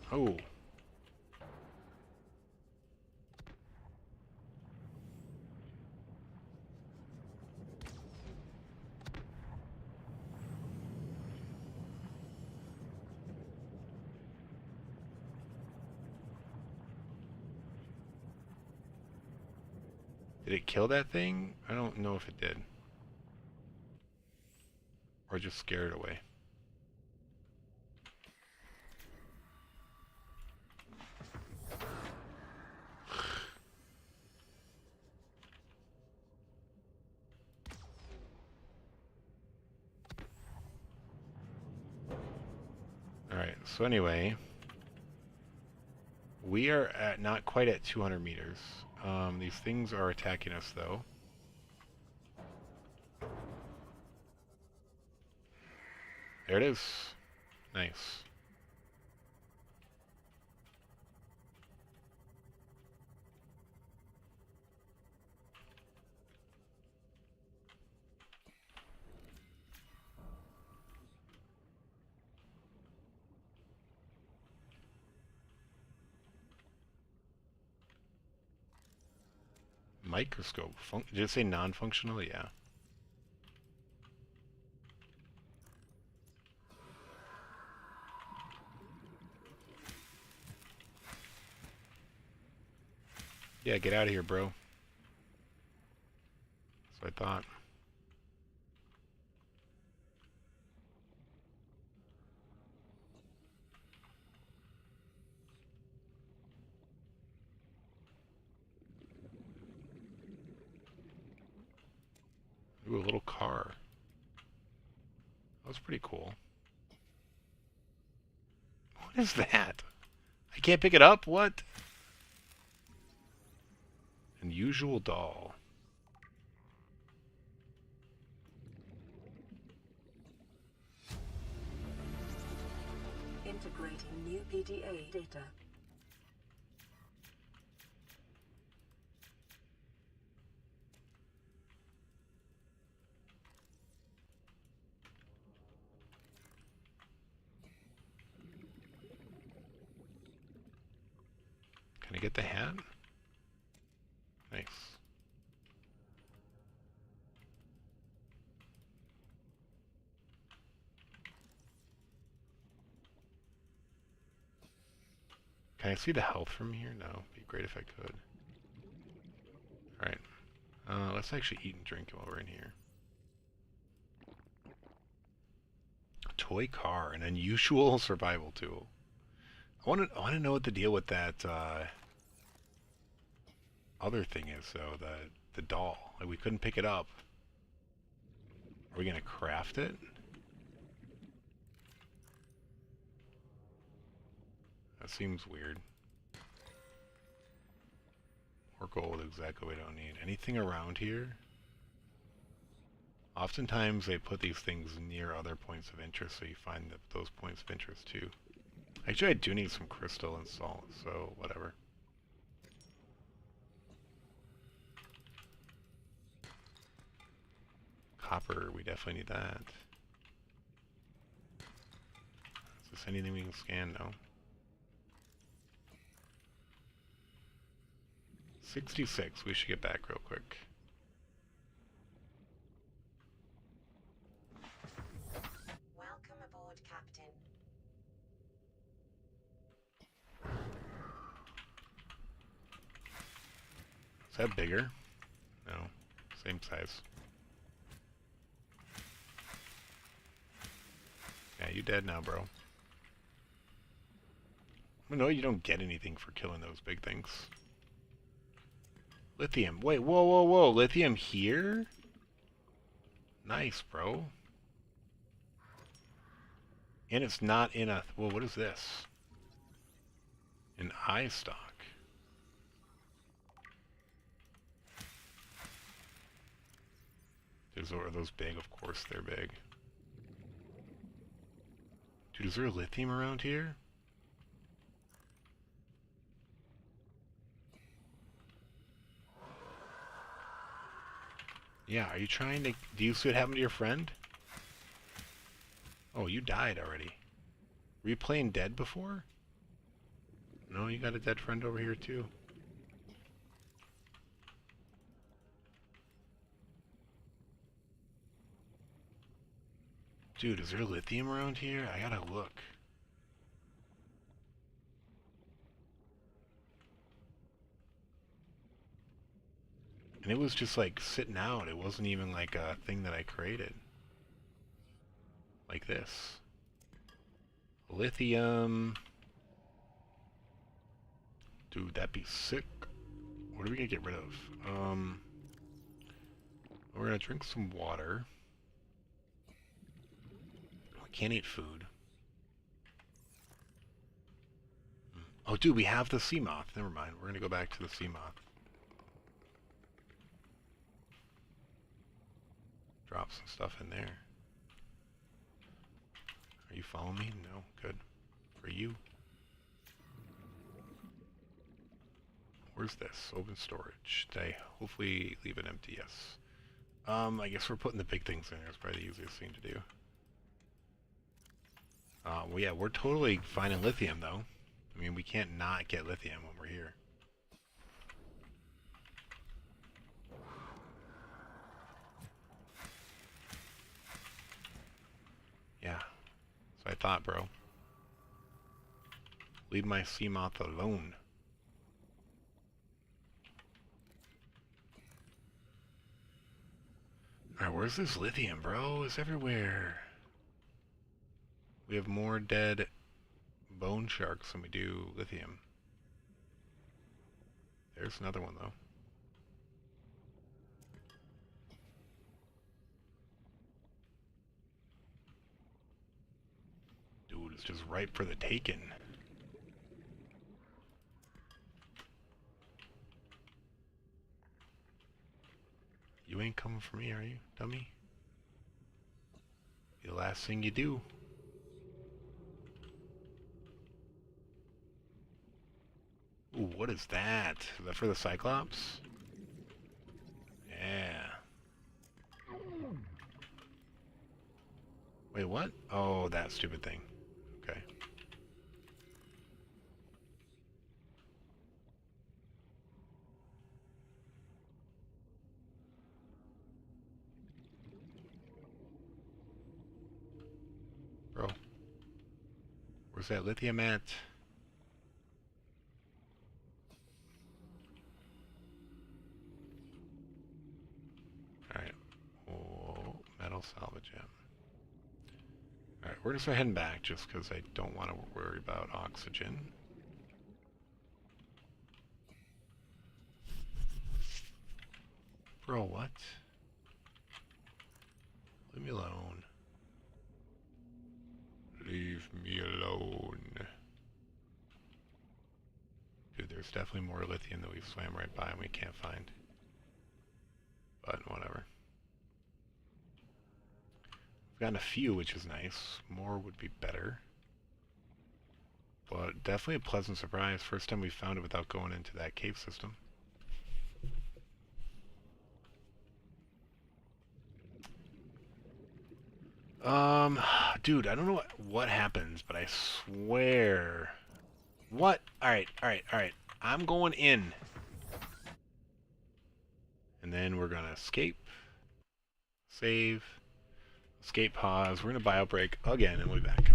Oh. Did it kill that thing? I don't know if it did. Or just scared it away. Alright, so anyway, we are at not quite at 200 meters. These things are attacking us though. There it is. Nice. Microscope. Did it say non-functional? Yeah. Yeah, get out of here, bro. That's what I thought. Ooh, a little car. That was pretty cool. What is that? I can't pick it up? What? Unusual doll. Integrating new PDA data. Can I get the hat? Nice. Can I see the health from here? No. It'd be great if I could. Alright. Let's actually eat and drink while we're in here. Toy car, an unusual survival tool. I want to know what the deal with that other thing is, though. The doll. Like, we couldn't pick it up. Are we gonna craft it? That seems weird. More gold, exactly what we don't need. Anything around here? Oftentimes they put these things near other points of interest, so you find those points of interest too. Actually, I do need some crystal and salt, so whatever. Copper, we definitely need that. Is this anything we can scan? No. 66, we should get back real quick. Welcome aboard, Captain. Is that bigger? No. Same size. Yeah, you dead now, bro. No, you don't get anything for killing those big things. Lithium. Wait, whoa, whoa, whoa. Lithium here? Nice, bro. And it's not in a... Well, what is this? An eye stalk. Are those big? Of course they're big. Dude, is there lithium around here? Yeah, are you trying to... Do you see what happened to your friend? Oh, you died already. Were you playing dead before? No, you got a dead friend over here too. Dude, is there lithium around here? I gotta look. And it was just like sitting out. It wasn't even like a thing that I created. Like this. Lithium. Dude, that'd be sick. What are we gonna get rid of? We're gonna drink some water. We can't eat food. Oh, dude, we have the Seamoth. Never mind. We're gonna go back to the Seamoth. Drop some stuff in there. Are you following me? No. Good. For you. Where's this? Open storage. Did I hopefully leave it empty? Yes. I guess we're putting the big things in there. It's probably the easiest thing to do. Well, yeah, we're totally finding lithium, though. I mean, we can't not get lithium when we're here. Yeah. So I thought, bro. Leave my Seamoth alone. Alright, where's this lithium, bro? It's everywhere. We have more dead bone sharks than we do lithium. There's another one, though. Dude, it's just ripe for the taking. You ain't coming for me, are you, dummy? Be the last thing you do. Ooh, what is that? Is that for the Cyclops? Yeah. Wait, what? Oh, that stupid thing. Okay. Bro. Where's that lithium at? Alright. Oh, metal salvage, yeah. Alright, we're just heading back just because I don't want to worry about oxygen. Bro, what? Leave me alone. Leave me alone. Dude, there's definitely more lithium that we swam right by and we can't find. But whatever. We've gotten a few, which is nice. More would be better. But definitely a pleasant surprise. First time we found it without going into that cave system. Dude, I don't know what happens, but I swear. What? Alright. I'm going in. And then we're gonna escape. Save. Escape pause. We're gonna bio break again and we'll be back.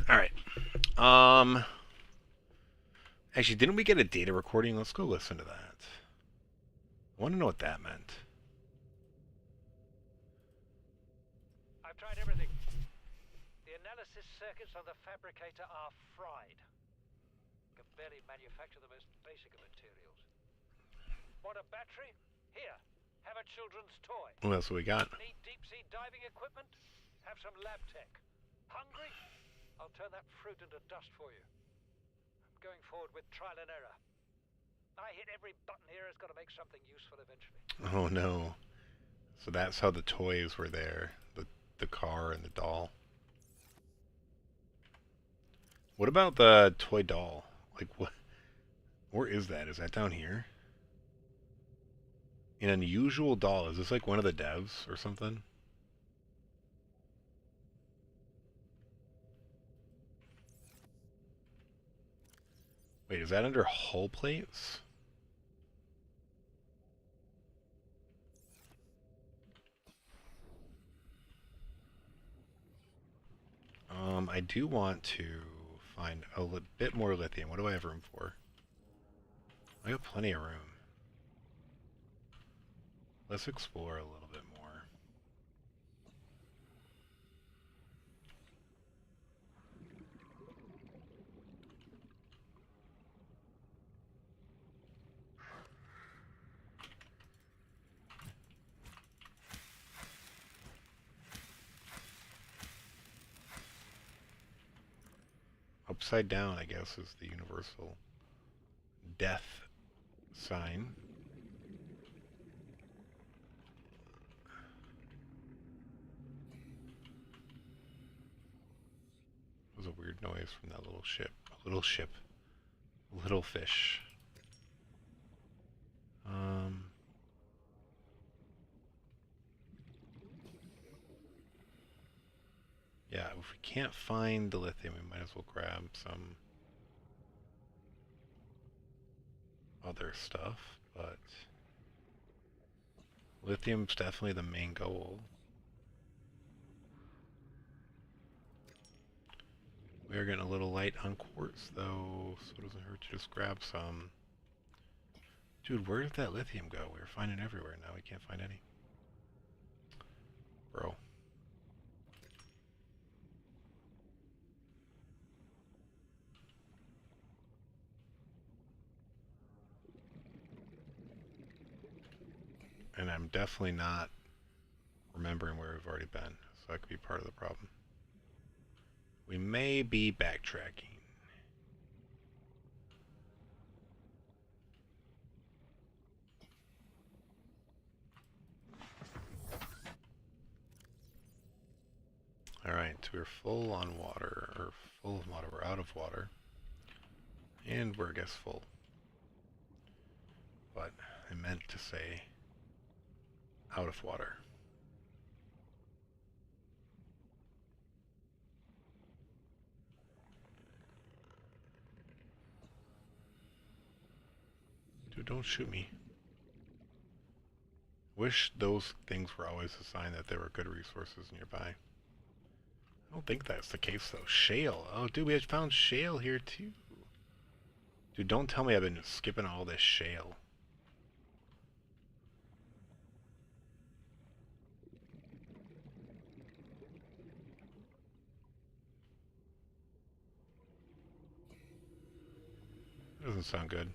Alright. Actually, didn't we get a data recording? Let's go listen to that. I want to know what that meant. I've tried everything. The analysis circuits on the fabricator are fried. Can barely manufacture the most basic of materials. Want a battery? Here, have a children's toy. What else have we got? Need deep-sea diving equipment? Have some lab tech. Hungry? I'll turn that fruit into dust for you. I'm going forward with trial and error. I hit every button here has got to make something useful eventually. Oh no. So that's how the toys were there. The car and the doll. What about the toy doll? Like what? Where is that? Is that down here? An unusual doll. Is this like one of the devs or something? Wait, is that under hull plates? I do want to find a bit more lithium. What do I have room for? I got plenty of room. Let's explore a little bit more. Upside down, I guess, is the universal death sign. It was a weird noise from that little ship. A little ship. Little fish. Yeah, if we can't find the lithium, we might as well grab some other stuff, but lithium's definitely the main goal. We are getting a little light on quartz, though, so it doesn't hurt to just grab some. Dude, where did that lithium go? We were finding everywhere. Now we can't find any. Bro. And I'm definitely not remembering where we've already been, so that could be part of the problem. We may be backtracking. Alright, so we're full on water, or full of water, we're out of water. And we're, I guess, full. But I meant to say out of water. Dude, don't shoot me. Wish those things were always a sign that there were good resources nearby. I don't think that's the case, though. Shale. Oh, dude, we had found shale here, too. Dude, don't tell me I've been skipping all this shale. That doesn't sound good.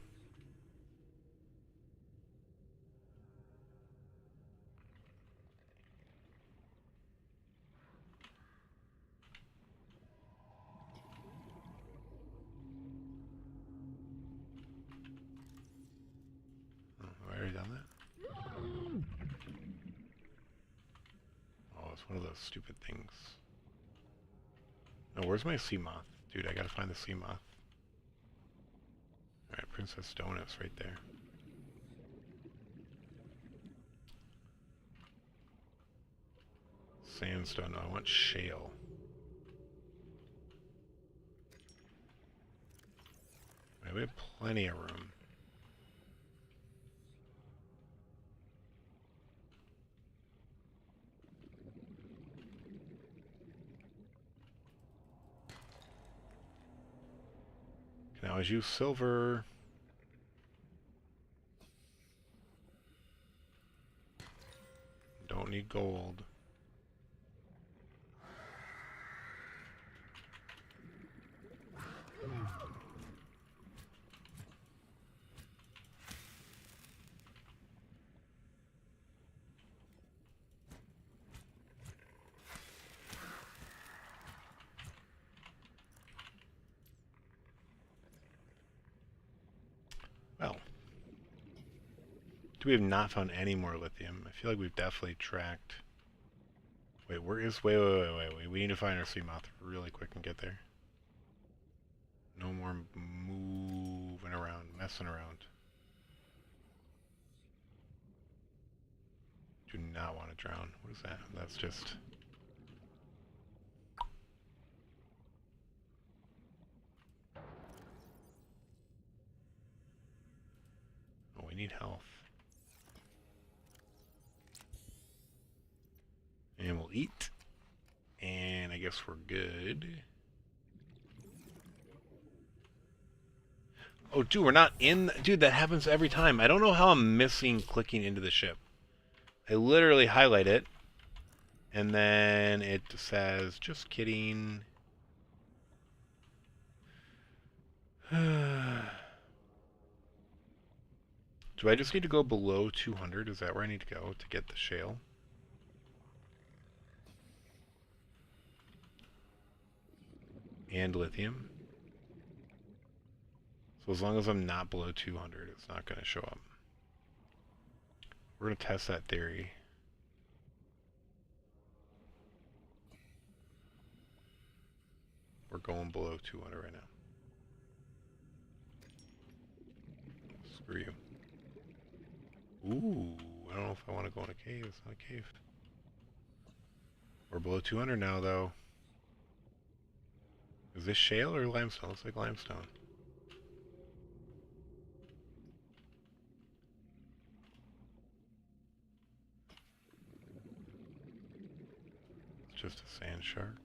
Oh, have I already done that? Oh, it's one of those stupid things. No, where's my Seamoth? Dude, I gotta find the Seamoth. Alright, Princess Donuts right there. Sandstone. No, I want shale. Right, we have plenty of room. Can always use silver. Don't need gold. Well, we have not found any more lithium. I feel like we've definitely tracked. Wait, where is? Wait. We need to find our Seamoth really quick and get there. No more moving around, messing around. Do not want to drown. What is that? That's just. Oh, we need health. And we'll eat. And I guess we're good. Oh, dude, we're not in... Dude, that happens every time. I don't know how I'm missing clicking into the ship. I literally highlight it. And then it says, just kidding. Do I just need to go below 200? Is that where I need to go to get the shale? And lithium. So as long as I'm not below 200, it's not going to show up. We're going to test that theory. We're going below 200 right now. Screw you. Ooh, I don't know if I want to go in a cave. It's not a cave. We're below 200 now, though. Is this shale or limestone? Looks like limestone. It's just a sand shark.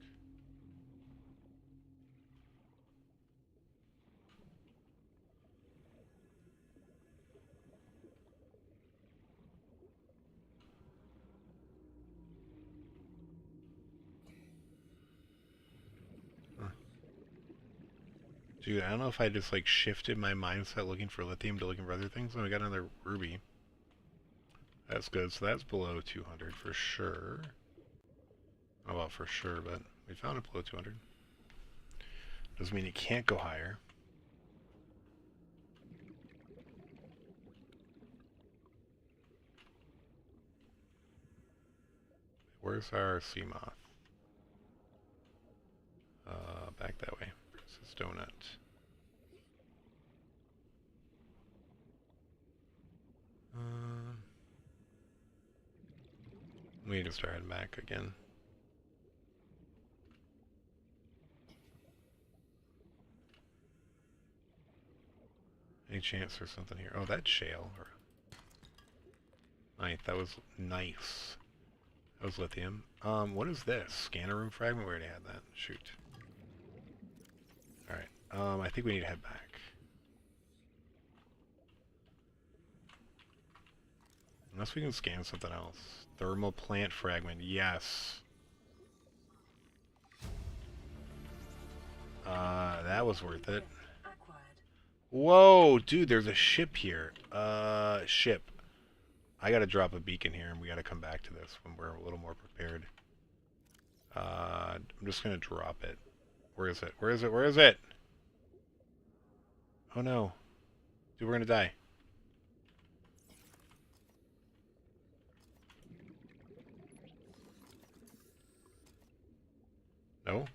Dude, I don't know if I just like shifted my mindset looking for lithium to looking for other things. And we got another ruby. That's good. So that's below 200 for sure. Oh, well, for sure, but we found it below 200. Doesn't mean it can't go higher. Where's our Seamoth? Back that way. Princess Donut. We need to start heading back again. Any chance there's something here? Oh, that's shale. Nice. That was nice. That was lithium. What is this? Scanner room fragment? We already had that. Shoot. Alright. I think we need to head back. Unless we can scan something else. Thermal plant fragment. Yes. That was worth it. Whoa, dude, there's a ship here. Ship. I gotta drop a beacon here, and we gotta come back to this when we're a little more prepared. I'm just gonna drop it. Where is it? Where is it? Where is it? Oh no. Dude, we're gonna die. No?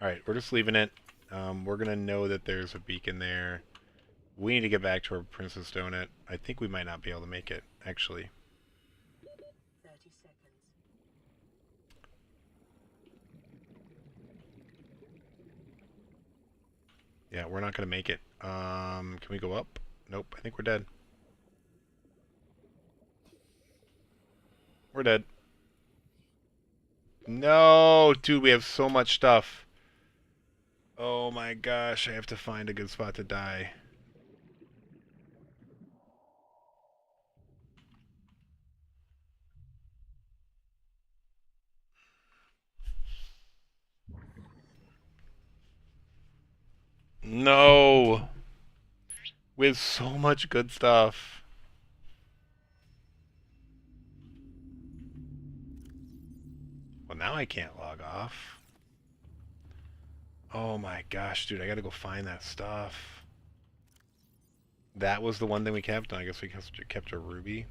Alright, we're just leaving it. We're gonna know that there's a beacon there. We need to get back to our Princess Donut. I think we might not be able to make it, actually. 30 seconds. Yeah, we're not gonna make it. Can we go up? Nope, I think we're dead. We're dead. No, dude, we have so much stuff. Oh my gosh, I have to find a good spot to die. No! We have so much good stuff. Well, now I can't log off. Oh my gosh, dude, I gotta go find that stuff. That was the one thing we kept? I guess we kept a ruby.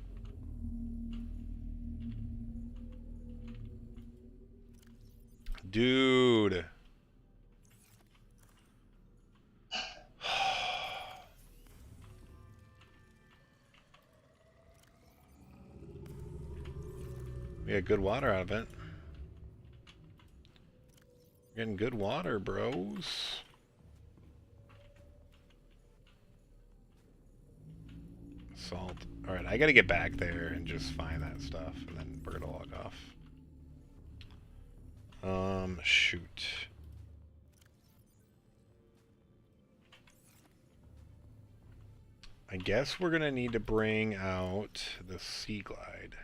Dude. We got good water out of it. Getting good water, bros. Salt. Alright, I gotta get back there and just find that stuff, and then we're gonna log off. Shoot. I guess we're gonna need to bring out the Sea Glide.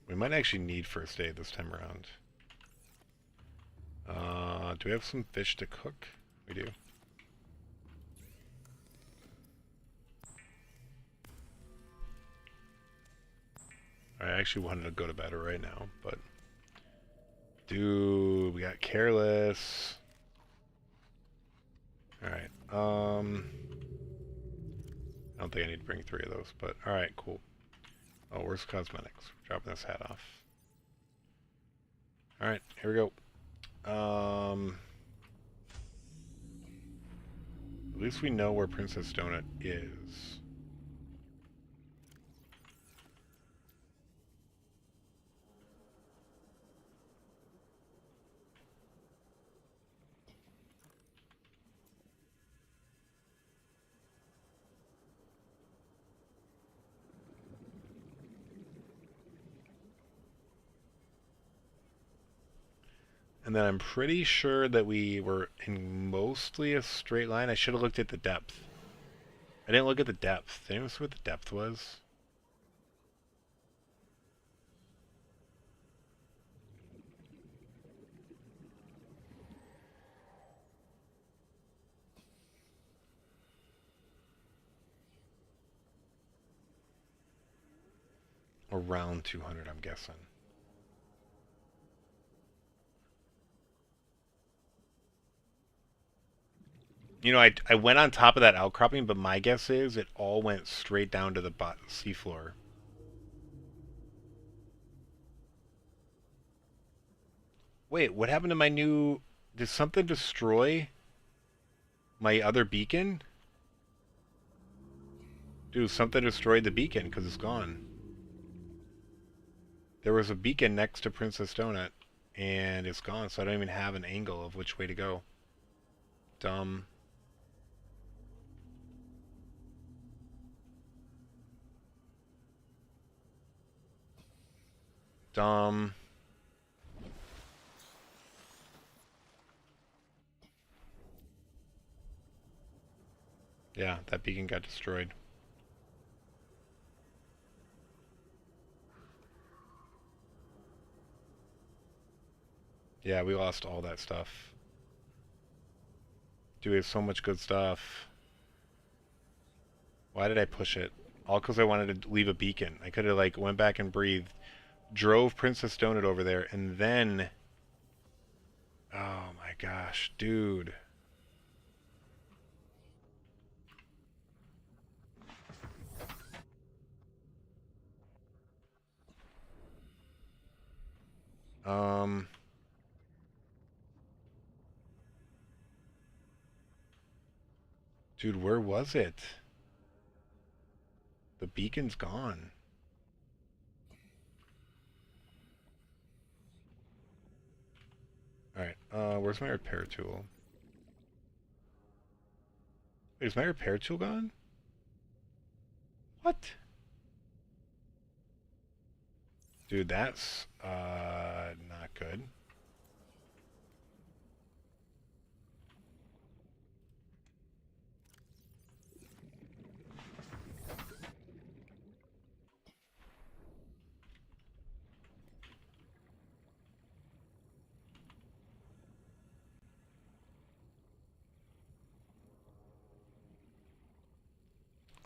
We might actually need first aid this time around. Do we have some fish to cook? We do. I actually wanted to go to bed right now, but... Dude, we got careless. Alright, I don't think I need to bring 3 of those, but alright, cool. Oh, where's cosmetics? Dropping this hat off. Alright, here we go. At least we know where Princess Donut is. And then I'm pretty sure that we were in mostly a straight line. I should have looked at the depth. I didn't look at the depth. Did anyone see what the depth was? Around 200, I'm guessing. You know, I went on top of that outcropping, but my guess is it all went straight down to the seafloor. Wait, what happened to my new... Did something destroy my other beacon? Dude, something destroyed the beacon because it's gone. There was a beacon next to Princess Donut, and it's gone, so I don't even have an angle of which way to go. Dumb. Dumb. Yeah, that beacon got destroyed. Yeah, we lost all that stuff. Dude, we have so much good stuff. Why did I push it? All because I wanted to leave a beacon. I could have, like, went back and breathed, drove Princess Donut over there, and then... Oh my gosh, dude. Dude, where was it? The beacon's gone. Alright, where's my repair tool? Wait, is my repair tool gone? What? Dude, that's, not good.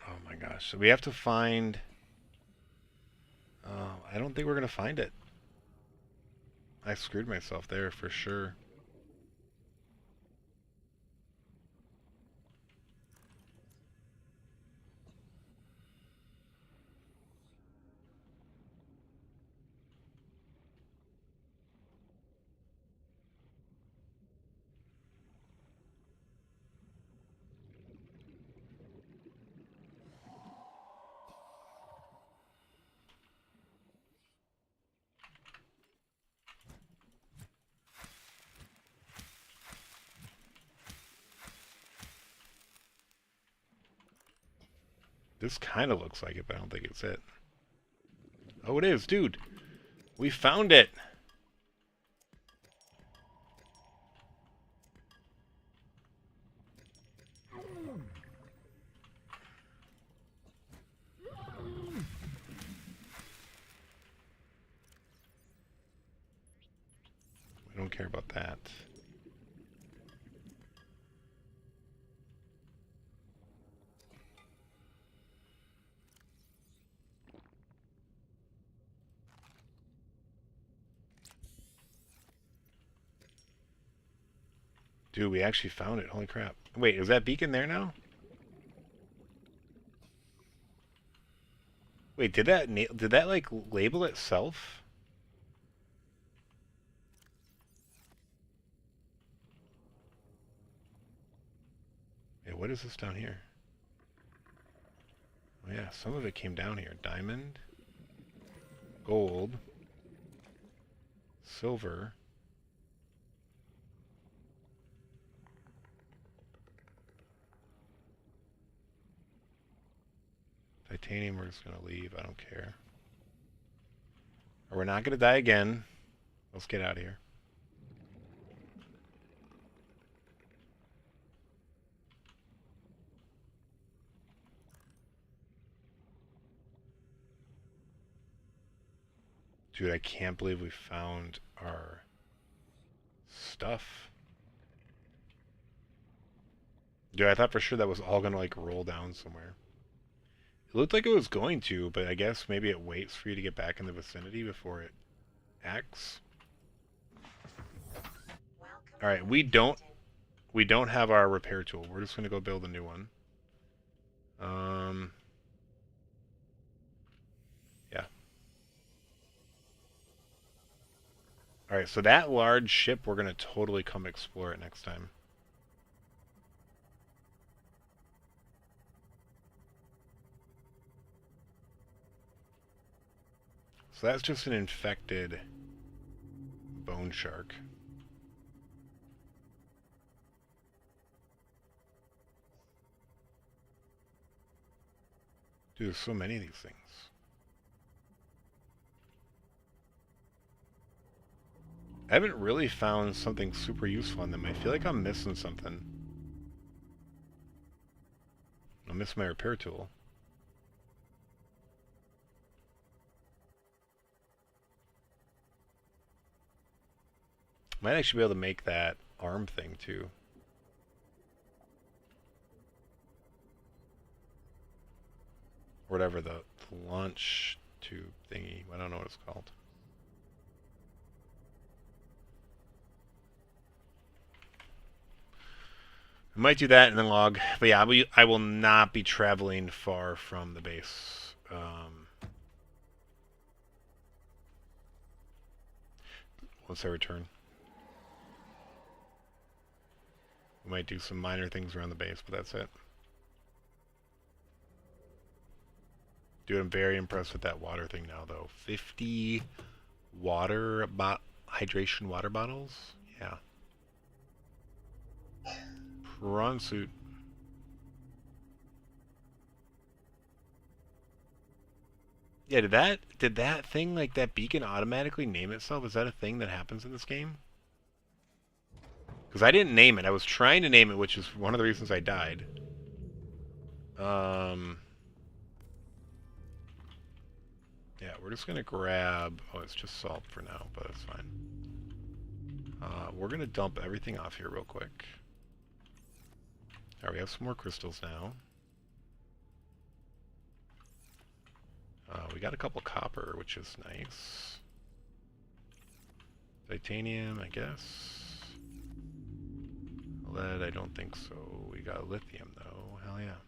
Oh my gosh, so we have to find... I don't think we're gonna find it. I screwed myself there for sure. This kind of looks like it, but I don't think it's it. Oh, it is, dude. We found it. We don't care about that. Dude, we actually found it. Holy crap. Wait, is that beacon there now? Wait, did that like label itself? Yeah, what is this down here? Oh yeah, some of it came down here. Diamond, gold, silver. Titanium, we're just gonna leave. I don't care. Or we're not gonna die again. Let's get out of here. Dude, I can't believe we found our stuff. Dude, I thought for sure that was all gonna like roll down somewhere. It looked like it was going to, but I guess maybe it waits for you to get back in the vicinity before it acts. Alright, we don't have our repair tool. We're just gonna go build a new one. Yeah. Alright, so that large ship, we're gonna totally come explore it next time. So that's just an infected bone shark. Dude, there's so many of these things. I haven't really found something super useful on them. I feel like I'm missing something. I miss my repair tool. Might actually be able to make that arm thing too. Or whatever, the launch tube thingy. I don't know what it's called. I might do that in the log. But yeah, I will not be traveling far from the base. Once I return. We might do some minor things around the base, but that's it. Dude, I'm very impressed with that water thing now, though. 50 hydration water bottles? Yeah. PRAWN Suit. Yeah, did that thing, like that beacon, automatically name itself? Is that a thing that happens in this game? Because I didn't name it. I was trying to name it, which is one of the reasons I died. Yeah, we're just gonna grab... Oh, it's just salt for now, but it's fine. We're gonna dump everything off here real quick. Alright, we have some more crystals now. We got a couple copper, which is nice. Titanium, I guess. Lead, I don't think so. We got lithium, though. Hell yeah.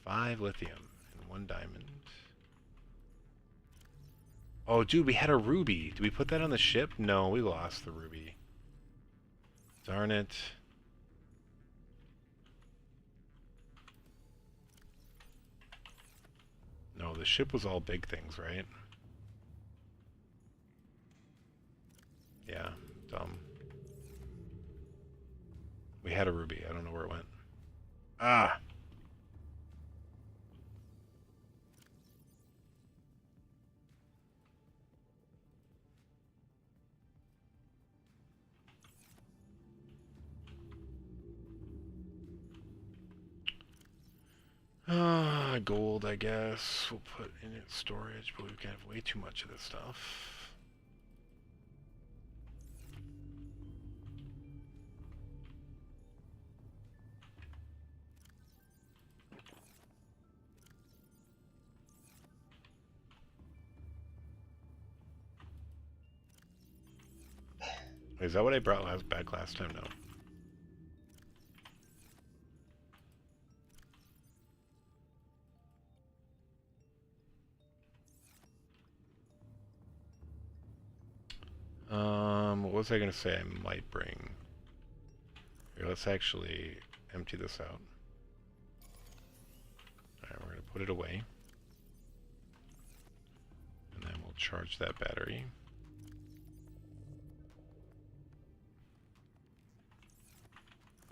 5 lithium and 1 diamond. Oh, dude, we had a ruby. Did we put that on the ship? No, we lost the ruby. Darn it. No, the ship was all big things, right? Yeah, dumb. We had a ruby. I don't know where it went. Ah! Gold, I guess. We'll put in its storage, but we've got way too much of this stuff. Is that what I brought back last time? No. What was I going to say I might bring? Here, let's actually empty this out. Alright, we're going to put it away. And then we'll charge that battery.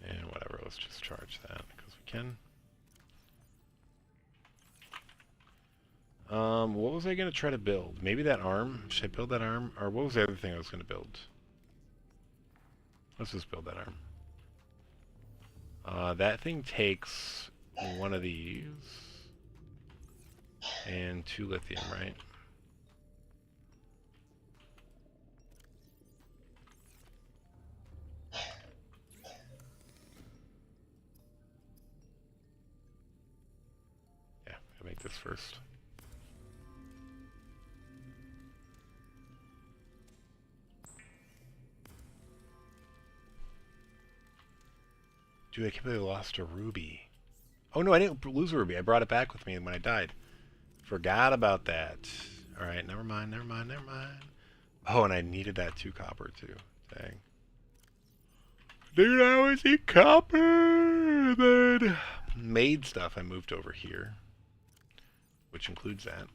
And whatever, let's just charge that because we can. What was I going to try to build? Maybe that arm? Should I build that arm? Or what was the other thing I was going to build? Let's just build that arm. That thing takes one of these and 2 lithium, right? this first. Dude, I can't believe I lost a ruby. Oh no, I didn't lose a ruby. I brought it back with me when I died. Forgot about that. Alright, never mind, never mind, never mind. Oh, and I needed that 2 copper too. Dang. Dude, I always eat copper! Then made stuff I moved over here. Which includes that.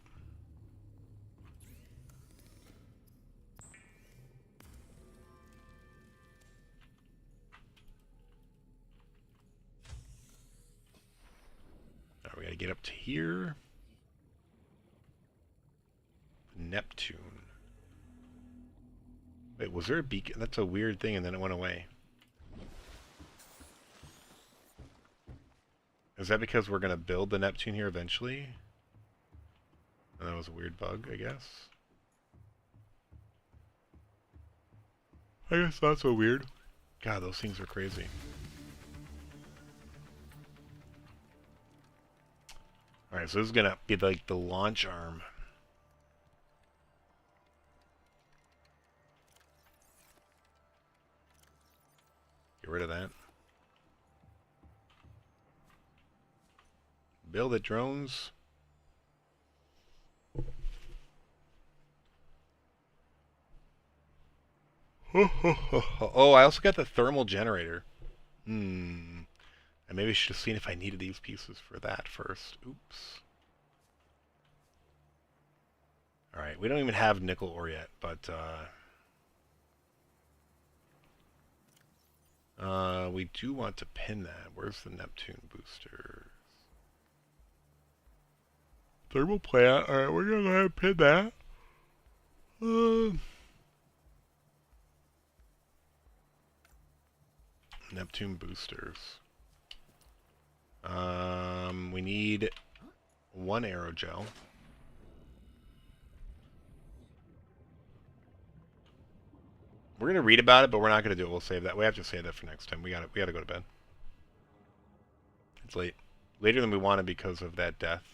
Now we gotta get up to here. Neptune. Wait, was there a beacon? That's a weird thing and then it went away. Is that because we're going to build the Neptune here eventually? And that was a weird bug, I guess. I guess not so weird. God, those things are crazy. Alright, so this is going to be like the launch arm. Get rid of that. Build it, drones. Oh, I also got the thermal generator. I maybe should have seen if I needed these pieces for that first. Oops. Alright, we don't even have nickel ore yet, but we do want to pin that. Where's the Neptune booster? Thermal plant. Alright, we're gonna go ahead and pin that. Neptune boosters. We need 1 aerogel. We're gonna read about it, but we're not gonna do it. We'll save that. We have to save that for next time. We gotta go to bed. It's late. Later than we wanted because of that death.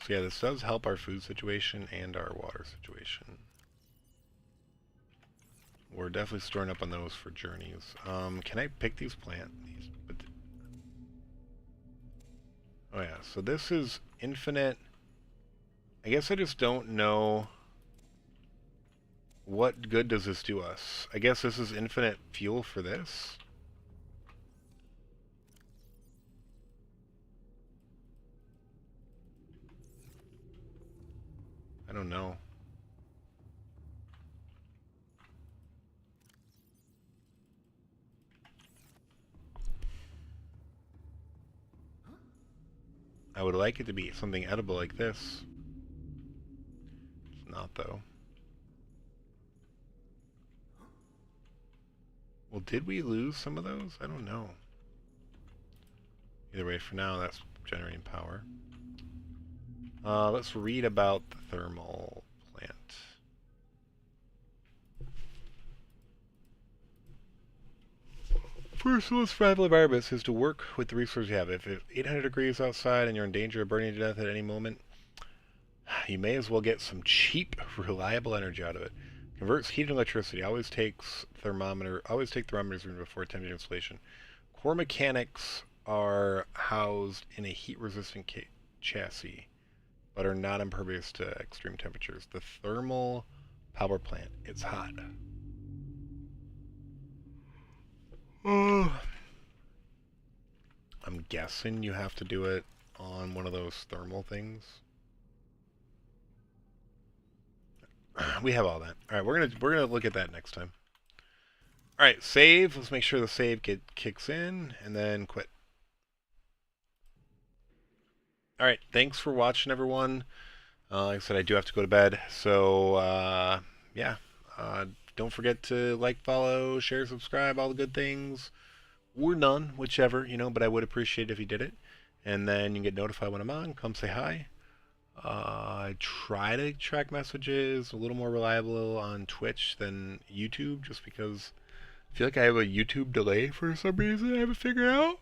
So yeah, this does help our food situation and our water situation. We're definitely storing up on those for journeys. Can I pick these plants? Oh yeah, so this is infinite. I guess I just don't know what good does this do us. I guess this is infinite fuel for this. I don't know. I would like it to be something edible like this. It's not, though. Well, did we lose some of those? I don't know. Either way, for now, that's generating power. Let's read about the thermal plant. First rule of survival environments is to work with the resources you have. If it's 800 degrees outside and you're in danger of burning to death at any moment, you may as well get some cheap, reliable energy out of it. Converts heat into electricity. Always take thermometers before attempting installation. Core mechanics are housed in a heat-resistant chassis, but are not impervious to extreme temperatures. The thermal power plant. It's hot. I'm guessing you have to do it on one of those thermal things. We have all that. All right, we're gonna look at that next time. All right, save. Let's make sure the save kicks in, and then quit. All right, thanks for watching, everyone. Like I said, I do have to go to bed, so yeah. Don't forget to like, follow, share, subscribe, all the good things. Or none, whichever, but I would appreciate it if you did it. And then you can get notified when I'm on. Come say hi. I try to track messages a little more reliable on Twitch than YouTube, just because I feel like I have a YouTube delay for some reason I haven't figured out.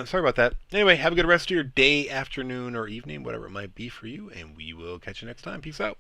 Sorry about that. Anyway, have a good rest of your day, afternoon, or evening, whatever it might be for you, and we will catch you next time. Peace out.